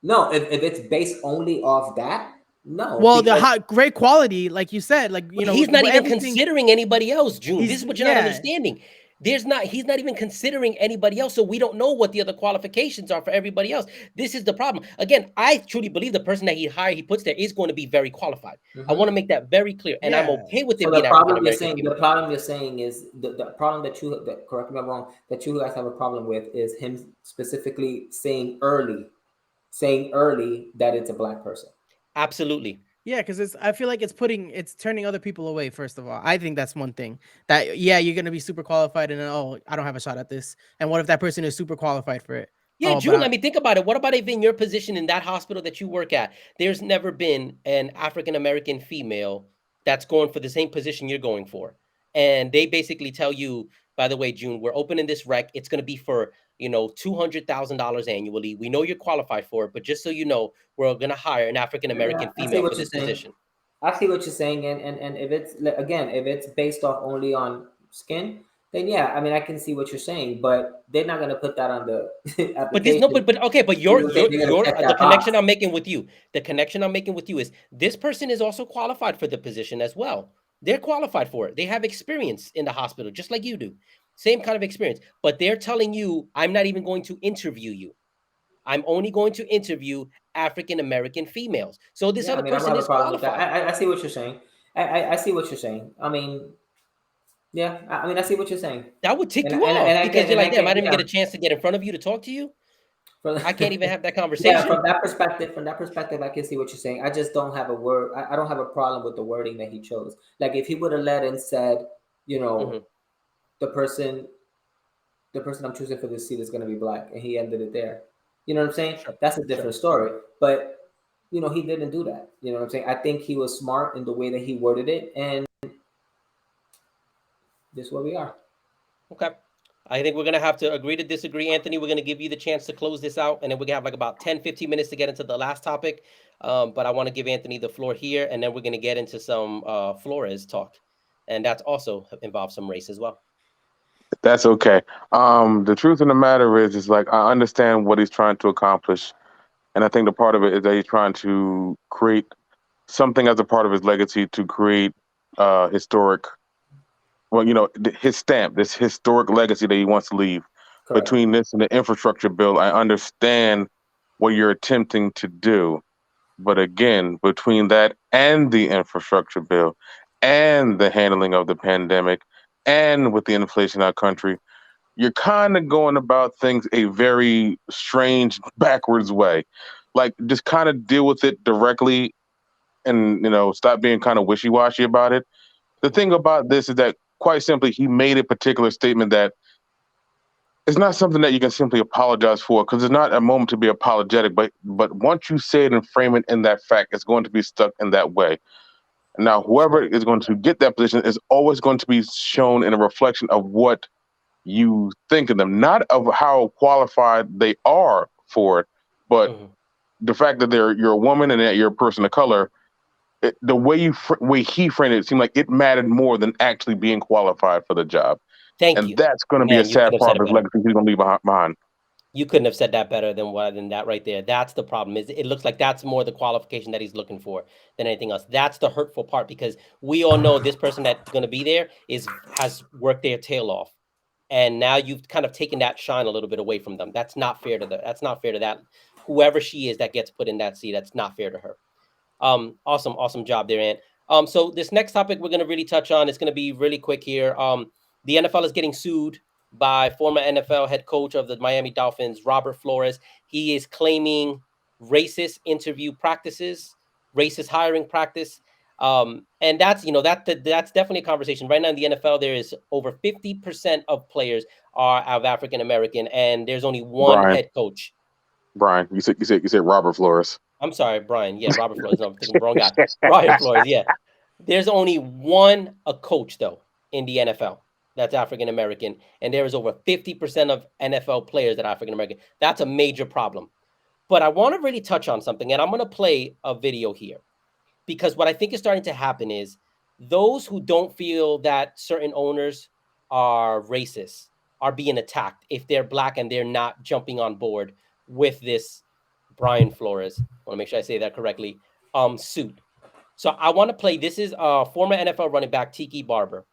No, if it's based only off that, no. Well, the great quality, like you said, like, you know, he's not even considering anybody else, June. This is what you're not yeah. understanding. He's not even considering anybody else, so we don't know what the other qualifications are for everybody else. This is the problem. Again, I truly believe the person that he puts there is going to be very qualified. I want to make that very clear, and I'm okay with it being African American. The problem you're saying is the problem that correct me if I'm wrong, that you guys have a problem with is him specifically saying early that it's a black person. Absolutely. Yeah, because I feel like it's turning other people away. First of all, I think that's one thing that, yeah, you're gonna be super qualified, and then, oh, I don't have a shot at this. And what if that person is super qualified for it? Yeah, June, I mean, think about it. What about if in your position in that hospital that you work at, there's never been an African American female that's going for the same position you're going for, and they basically tell you, by the way, June, we're opening this rec. It's going to be for, $200,000 annually. We know you're qualified for it, but just so you know, we're going to hire an African American female for this position. I see what you're saying, and if it's based off only on skin, then yeah, I mean, I can see what you're saying, but they're not going to put that on the application. But the connection I'm making with you, is this person is also qualified for the position as well. They're qualified for it. They have experience in the hospital, just like you do. Same kind of experience. But they're telling you, I'm not even going to interview you. I'm only going to interview African American females. So this other person is qualified. I see what you're saying. I see what you're saying. I mean, yeah, I mean, I see what you're saying. That would tick you off because you're like, damn, I didn't even get a chance to get in front of you to talk to you. I can't even have that conversation. Yeah, from that perspective, I can see what you're saying. I just don't have I don't have a problem with the wording that he chose. Like if he would have led and said, the person I'm choosing for this seat is going to be black, and he ended it there. You know what I'm saying? Sure. That's a different story. But he didn't do that. You know what I'm saying? I think he was smart in the way that he worded it, and this is where we are. Okay. I think we're going to have to agree to disagree, Anthony. We're going to give you the chance to close this out, and then we're going to have like about 10, 15 minutes to get into the last topic. But I want to give Anthony the floor here, and then we're going to get into some Flores talk. And that's also involves some race as well. That's okay. The truth of the matter is like, I understand what he's trying to accomplish. And I think the part of it is that he's trying to create something as a part of his legacy to create historic, his stamp, this historic legacy that he wants to leave. Correct. Between this and the infrastructure bill, I understand what you're attempting to do. But again, between that and the infrastructure bill and the handling of the pandemic and with the inflation in our country, you're kind of going about things a very strange, backwards way. Like, just kind of deal with it directly and, stop being kind of wishy-washy about it. The thing about this is that, quite simply, he made a particular statement that it's not something that you can simply apologize for, because it's not a moment to be apologetic. But once you say it and frame it in that fact, it's going to be stuck in that way. Now, whoever is going to get that position is always going to be shown in a reflection of what you think of them, not of how qualified they are for it, but the fact that you're a woman and that you're a person of color. The way he framed it seemed like it mattered more than actually being qualified for the job. Thank you. And that's going to be a sad part of his legacy he's going to leave behind. You couldn't have said that better than that right there. That's the problem. Is it looks like that's more the qualification that he's looking for than anything else. That's the hurtful part, because we all know this person that's going to be there has worked their tail off, and now you've kind of taken that shine a little bit away from them. That's not fair to that. Whoever she is that gets put in that seat, that's not fair to her. Awesome job there, Ant. So this next topic we're going to really touch on, it's going to be really quick here. The NFL is getting sued by former NFL head coach of the Miami Dolphins, Robert Flores. He is claiming racist interview practices, racist hiring practice. And that's definitely a conversation. Right now in the NFL, there is over 50% of players are of African American, and there's only one head coach. Brian, you said Robert Flores. I'm sorry, Brian. Yeah, Robert Flores. No, I'm thinking wrong guy. Brian Flores. Yeah. There's only a coach though in the NFL that's African American, and there is over 50% of NFL players that are African American. That's a major problem. But I want to really touch on something, and I'm going to play a video here, because what I think is starting to happen is those who don't feel that certain owners are racist are being attacked if they're black and they're not jumping on board with this Brian Flores, I want to make sure I say that correctly, suit. So I want to play, this is former NFL running back Tiki Barber,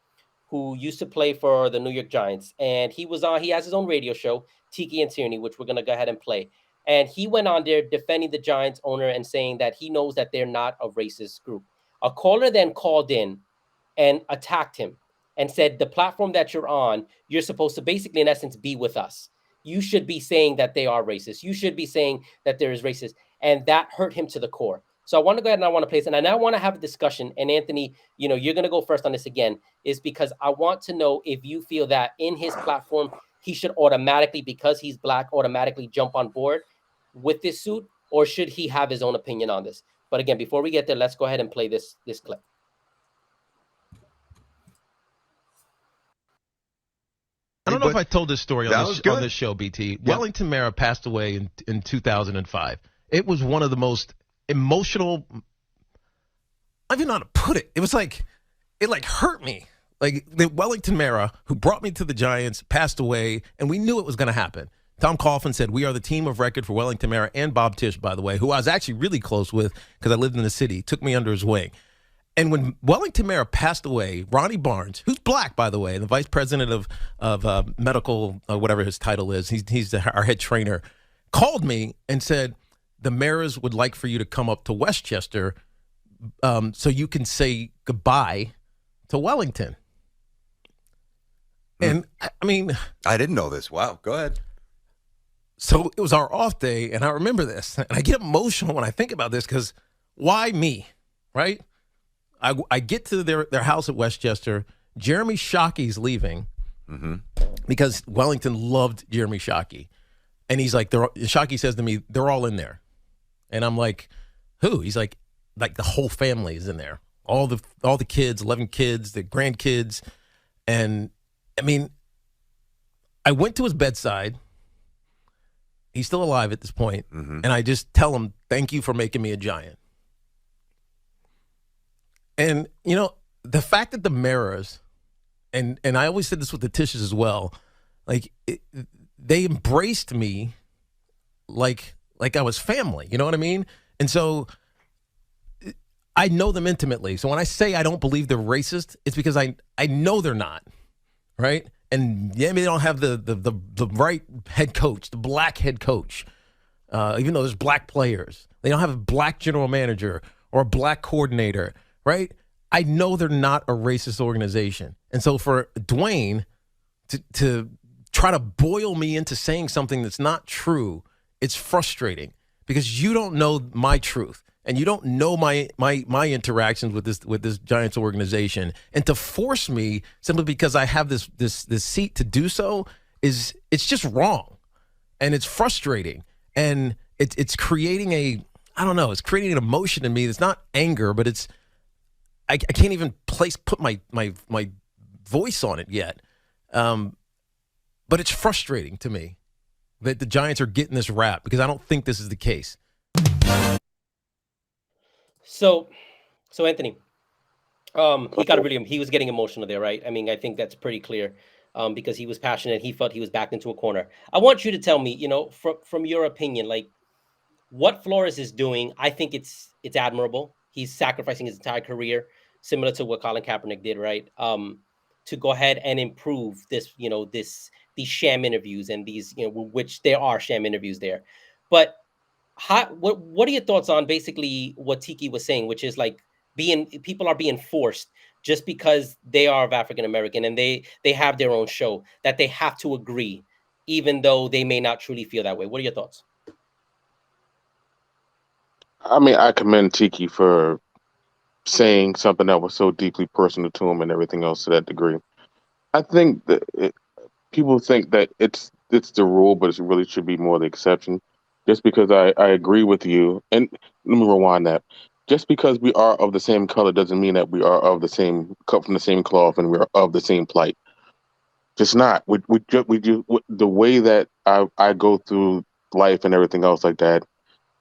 who used to play for the New York Giants. And he has his own radio show, Tiki and Tierney, which we're going to go ahead and play. And he went on there defending the Giants owner and saying that he knows that they're not a racist group. A caller then called in and attacked him and said, the platform that you're on, you're supposed to basically, in essence, be with us. You should be saying that they are racist. You should be saying that there is racist. And that hurt him to the core. So I want to go ahead and I want to place it. And I want to have a discussion. And Anthony, you're going to go first on this again, is because I want to know if you feel that in his platform, he should automatically, because he's black, automatically jump on board with this suit, or should he have his own opinion on this? But again, before we get there, let's go ahead and play this clip. I don't know if I told this story on this show, BT. Yeah. Wellington Mara passed away in 2005. It was one of the most emotional, I don't even know how to put it. It was like, it hurt me. Like, the Wellington Mara, who brought me to the Giants, passed away, and we knew it was going to happen. Tom Coughlin said, we are the team of record for Wellington Mara, and Bob Tisch, by the way, who I was actually really close with because I lived in the city, took me under his wing. And when Wellington Mara passed away, Ronnie Barnes, who's black, by the way, the vice president of medical, whatever his title is, he's our head trainer, called me and said, the Maras would like for you to come up to Westchester so you can say goodbye to Wellington. And, I mean... I didn't know this. Wow. Go ahead. So it was our off day, and I remember this. And I get emotional when I think about this because why me, right? I get to their house at Westchester. Jeremy Shockey's leaving because Wellington loved Jeremy Shockey. And he's like, Shockey says to me, they're all in there. And I'm like, who? He's like the whole family is in there. All the kids, 11 kids, the grandkids. And, I mean, I went to his bedside. He's still alive at this point. And I just tell him, thank you for making me a Giant. And, the fact that the Maras, and I always said this with the Tisches as well, they embraced me like I was family. You know what I mean? And so I know them intimately. So when I say I don't believe they're racist, it's because I know they're not, right? And yeah, maybe they don't have the right head coach, the black head coach, even though there's black players. They don't have a black general manager or a black coordinator, right? I know they're not a racist organization. And so for Dwayne to try to boil me into saying something that's not true, it's frustrating because you don't know my truth and you don't know my interactions with this Giants organization. And to force me simply because I have this seat to do so it's just wrong. And it's frustrating. And it's creating it's creating an emotion in me that's not anger, but it's I can't even put my voice on it yet. But it's frustrating to me that the Giants are getting this rap because I don't think this is the case. So Anthony, he was getting emotional there, right? I mean, I think that's pretty clear because he was passionate. He felt he was backed into a corner. I want you to tell me, from your opinion, what Flores is doing. I think it's admirable. He's sacrificing his entire career, similar to what Colin Kaepernick did, right? To go ahead and improve this, these sham interviews and these, which there are sham interviews there. But what are your thoughts on basically what Tiki was saying, which is people are being forced just because they are of African American and they have their own show that they have to agree, even though they may not truly feel that way. What are your thoughts? I mean, I commend Tiki for saying something that was so deeply personal to him and everything else to that degree. I think that people think that it's the rule, but it really should be more the exception. Just because I agree with you, and let me rewind that. just because we are of the same color doesn't mean that we are of the same cut from the same cloth and we are of the same plight. Just not. The way that I go through life and everything else like that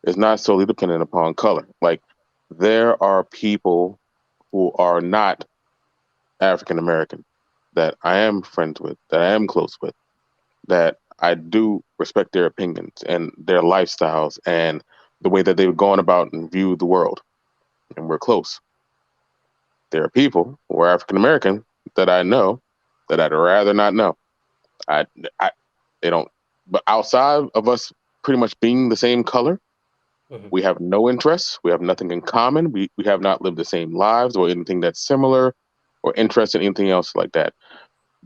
is not solely dependent upon color. Like, there are people who are not African American that I am friends with, that I am close with, that I do respect their opinions and their lifestyles and the way that they've gone about and view the world, and we're close. There are people who are African American that I know that I'd rather not know. I, they don't. But outside of us pretty much being the same color, we have no interests. We have nothing in common. We have not lived the same lives or anything that's similar or interested in anything else like that.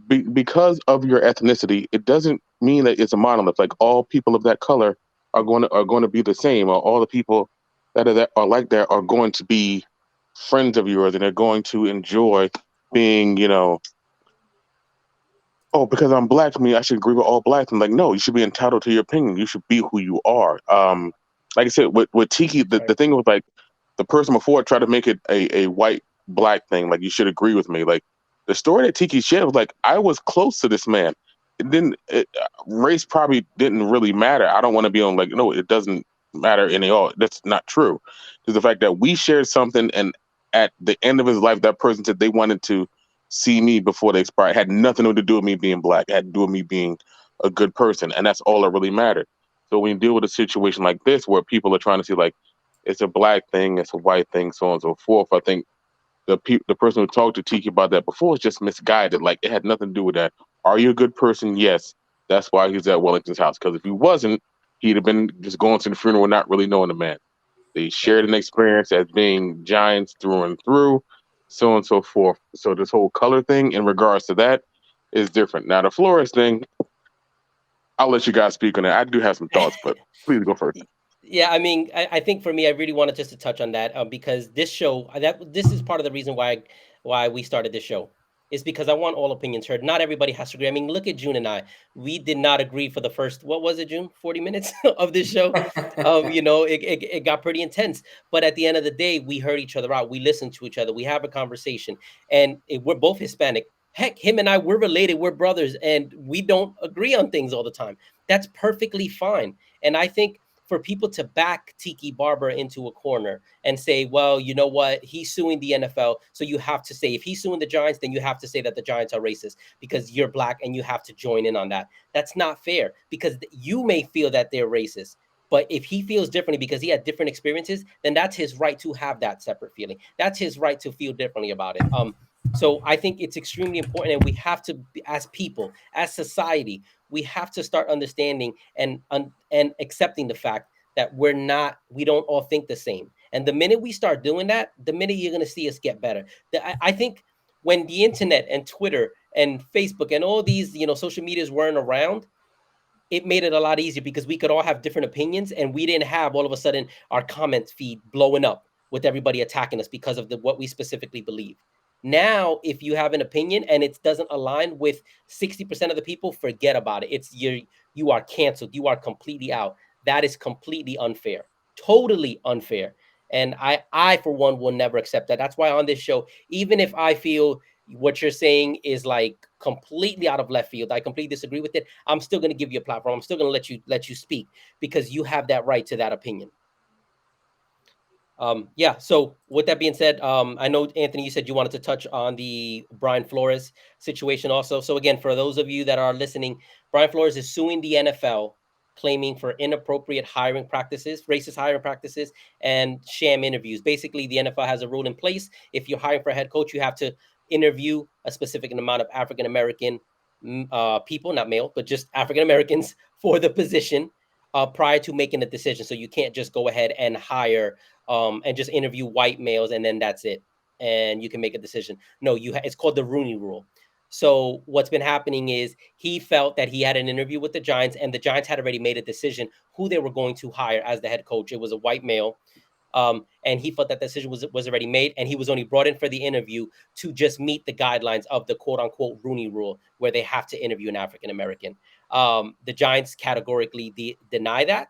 Because of your ethnicity, it doesn't mean that it's a monolith. Like, all people of that color are going to be the same, or all the people that are like that are going to be friends of yours, and they're going to enjoy being, oh, because I'm black, I should agree with all blacks. I'm like, no, you should be entitled to your opinion. You should be who you are. Like I said, with Tiki, the thing was, like, the person before tried to make it a white black thing. Like, you should agree with me. Like, the story that Tiki shared was like, I was close to this man. Race probably didn't really matter. I don't want to be on, like, no, it doesn't matter any all. That's not true. Because the fact that we shared something, and at the end of his life, that person said they wanted to see me before they expired. It had nothing to do with me being black. It had to do with me being a good person. And that's all that really mattered. So when you deal with a situation like this, where people are trying to see, like, it's a black thing, it's a white thing, so on and so forth, I think the person who talked to Tiki about that before is just misguided. Like, it had nothing to do with that. Are you a good person? Yes. That's why he's at Wellington's house. Because if he wasn't, he'd have been just going to the funeral not really knowing the man. They shared an experience as being giants through and through, so on and so forth. So this whole color thing in regards to that is different. Now, the Flores thing, I'll let you guys speak on it. I do have some thoughts, but please go first. Yeah, I mean, I think for me, I really wanted just to touch on that because this show, this is part of the reason why we started this show, is because I want all opinions heard. Not everybody has to agree. I mean, look at June and I. We did not agree for the first, what was it, June? 40 minutes of this show. It got pretty intense. But at the end of the day, we heard each other out. We listened to each other. We have a conversation. And we're both Hispanic. Heck, him and I, we're related. We're brothers. And we don't agree on things all the time. That's perfectly fine. And I think for people to back Tiki Barber into a corner and say, well, you know what, he's suing the NFL, so you have to say, if he's suing the Giants, then you have to say that the Giants are racist because you're black and you have to join in on that. That's not fair, because you may feel that they're racist, but if he feels differently because he had different experiences, then that's his right to have that separate feeling. That's his right to feel differently about it. So I think it's extremely important, and we have to, as people, as society, we have to start understanding and accepting the fact that we don't all think the same. And the minute we start doing that, the minute you're going to see us get better. I think when the internet and Twitter and Facebook and all these, social medias weren't around, it made it a lot easier because we could all have different opinions, and we didn't have all of a sudden our comment feed blowing up with everybody attacking us because of what we specifically believe. Now, if you have an opinion and it doesn't align with 60% of the people, forget about it. You are canceled. You are completely out. That is completely unfair, totally unfair. And I for one will never accept that. That's why on this show, even if I feel what you're saying is like completely out of left field, I completely disagree with it, I'm still going to give you a platform. I'm still going to let you speak because you have that right to that opinion. So with that being said, I know, Anthony, you said you wanted to touch on the Brian Flores situation also. So again, for those of you that are listening, Brian Flores is suing the NFL, claiming for inappropriate hiring practices, racist hiring practices, and sham interviews. Basically, the NFL has a rule in place. If you're hiring for a head coach, you have to interview a specific amount of African-American people, not male, but just African-Americans for the position prior to making a decision. So you can't just go ahead and hire and just interview white males and then that's it, and you can make a decision. No, it's called the Rooney Rule. So what's been happening is he felt that he had an interview with the Giants, and the Giants had already made a decision who they were going to hire as the head coach. It was a white male, and he felt that the decision was already made, and he was only brought in for the interview to just meet the guidelines of the quote unquote Rooney Rule, where they have to interview an African American. The Giants categorically deny that.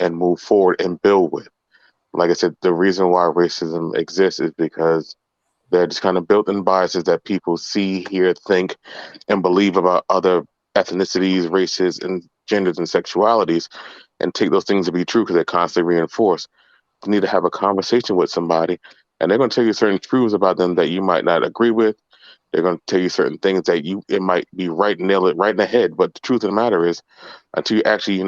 and move forward and build with. Like I said, the reason why racism exists is because they're just kind of built-in biases that people see, hear, think, and believe about other ethnicities, races, and genders and sexualities, and take those things to be true because they're constantly reinforced. You need to have a conversation with somebody, and they're going to tell you certain truths about them that you might not agree with. They're going to tell you certain things that it might be nail it right in the head. But the truth of the matter is, until you actually,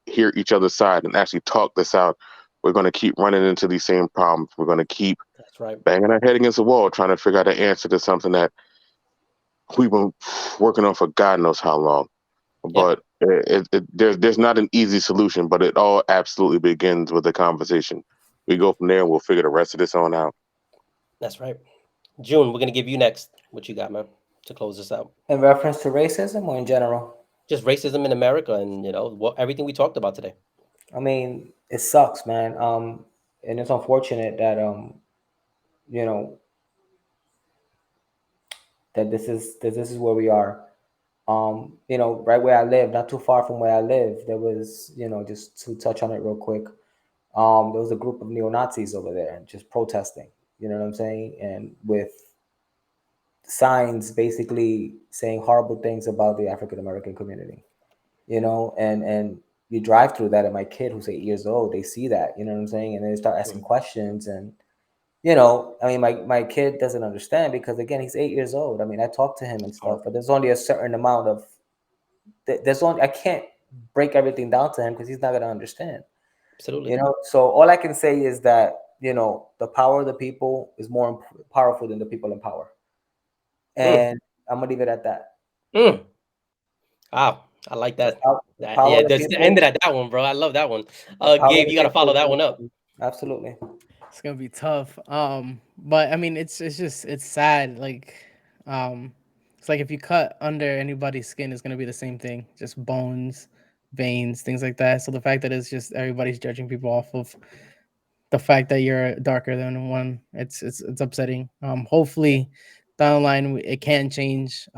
hear each other's side and actually talk this out, we're going to keep running into these same problems. We're going to keep That's right. banging our head against the wall, trying to figure out an answer to something that we've been working on for God knows how long. But there's not an easy solution, but it all absolutely begins with a conversation. We go from there and we'll figure the rest of this on out. That's right. June, we're going to give you next. What you got, man, to close this out? In reference to racism or in general? Just racism in America and, everything we talked about today. I mean, it sucks, man. And it's unfortunate that, that this is where we are. Right where I live, not too far from where I live, there was, just to touch on it real quick, there was a group of neo-Nazis over there just protesting, you know what I'm saying? And with signs basically saying horrible things about the African-American community, and you drive through that, and my kid who's 8 years old, they see that, you know what I'm saying? And they start asking questions, and I mean, my kid doesn't understand because, again, he's 8 years old. I mean, I talk to him and stuff, but there's only a certain amount of, I can't break everything down to him because he's not going to understand. Absolutely. So all I can say is that, the power of the people is more powerful than the people in power. And I'm going to leave it at that. Wow. I like that. Yeah, just ended at that one, bro. I love that one. Gabe, you got to follow that one up. Absolutely. It's gonna be tough. But I mean, it's sad. Like, it's like if you cut under anybody's skin, it's gonna be the same thing, just bones, veins, things like that. So the fact that it's just everybody's judging people off of the fact that you're darker than one, it's upsetting. Hopefully, down the line it can change.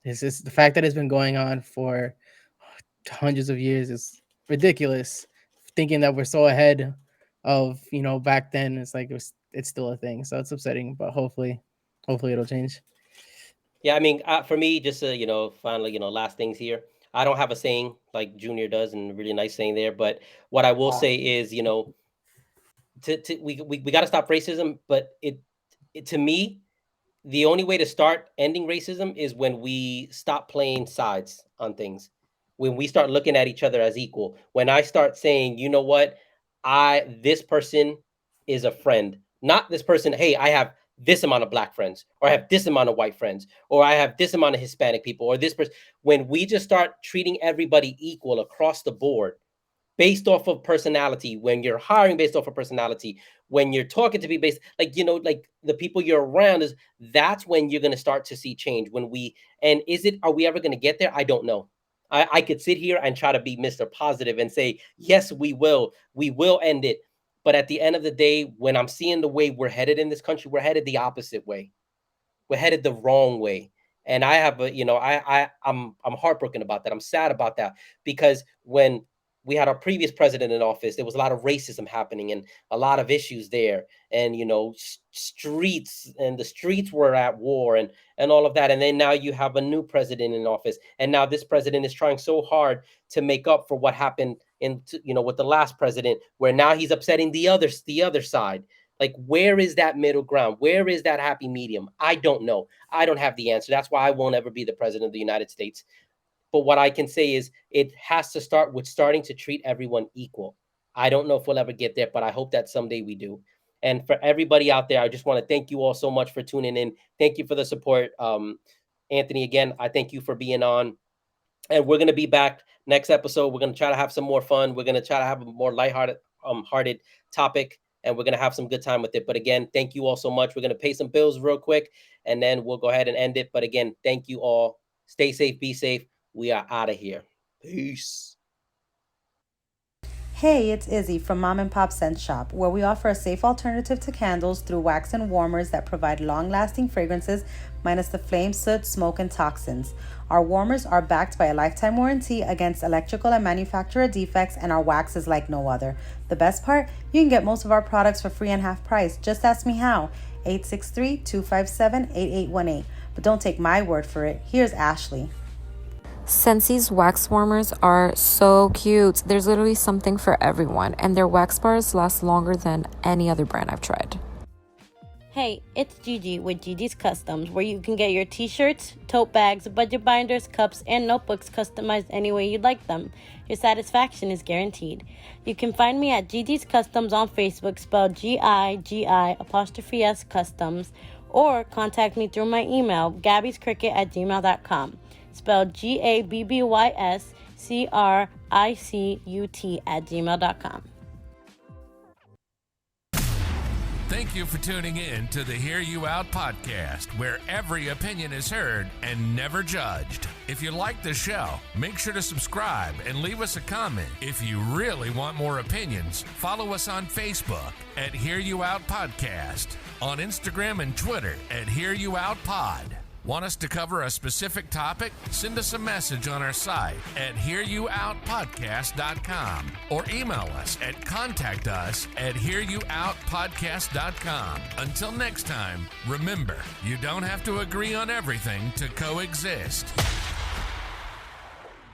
It's just the fact that it's been going on for hundreds of years is ridiculous. Thinking that we're so ahead of back then, it's like it's still a thing, so it's upsetting. But hopefully it'll change. Yeah, I mean, for me, just finally, last things here. I don't have a saying like Junior does, and a really nice saying there. But what I will say is, we got to stop racism. But it to me, the only way to start ending racism is when we stop playing sides on things. When we start looking at each other as equal. When I start saying, you know what, this person is a friend, not this person. Hey, I have this amount of black friends, or I have this amount of white friends, or I have this amount of Hispanic people, or this person. When we just start treating everybody equal across the board, based off of personality, when you're hiring based off of personality, when you're talking to be based, like the people you're around, that's when you're going to start to see change. Are we ever going to get there? I don't know. I could sit here and try to be Mr. Positive and say, yes, we will end it. But at the end of the day, when I'm seeing the way we're headed in this country, we're headed the opposite way. We're headed the wrong way. And I have I'm heartbroken about that. I'm sad about that, because when we had our previous president in office, there was a lot of racism happening and a lot of issues there. And, the streets were at war and all of that. And then now you have a new president in office. And now this president is trying so hard to make up for what happened with the last president, where now he's upsetting the other side. Like, where is that middle ground? Where is that happy medium? I don't know. I don't have the answer. That's why I won't ever be the president of the United States. But what I can say is it has to start with starting to treat everyone equal. I don't know if we'll ever get there, but I hope that someday we do. And for everybody out there, I just want to thank you all so much for tuning in. Thank you for the support. Anthony, again, I thank you for being on. And we're going to be back next episode. We're going to try to have some more fun. We're going to try to have a more lighthearted hearted topic, and we're going to have some good time with it. But again, thank you all so much. We're going to pay some bills real quick, and then we'll go ahead and end it. But again, thank you all. Stay safe, be safe. We are out of here. Peace. Hey, it's Izzy from Mom and Pop Scent Shop, where we offer a safe alternative to candles through wax and warmers that provide long-lasting fragrances minus the flame, soot, smoke, and toxins. Our warmers are backed by a lifetime warranty against electrical and manufacturer defects, and our wax is like no other. The best part? You can get most of our products for free and half price. Just ask me how. 863-257-8818. But don't take my word for it. Here's Ashley. Scentsi's wax warmers are so cute. There's literally something for everyone, and their wax bars last longer than any other brand I've tried. Hey, it's Gigi with Gigi's Customs, where you can get your t-shirts, tote bags, budget binders, cups, and notebooks customized any way you'd like them. Your satisfaction is guaranteed. You can find me at Gigi's Customs on Facebook, spelled GIGI''S Customs, or contact me through my email, gabbyscricket@gmail.com, spelled GABBYSCRICUT@gmail.com. Thank you for tuning in to the Hear You Out podcast, where every opinion is heard and never judged. If you like the show, make sure to subscribe and leave us a comment. If you really want more opinions, follow us on Facebook at Hear You Out Podcast, on Instagram and Twitter at Hear You Out Pod. Want us to cover a specific topic? Send us a message on our site at hearyououtpodcast.com or email us at contactus@hearyououtpodcast.com. Until next time, remember, you don't have to agree on everything to coexist.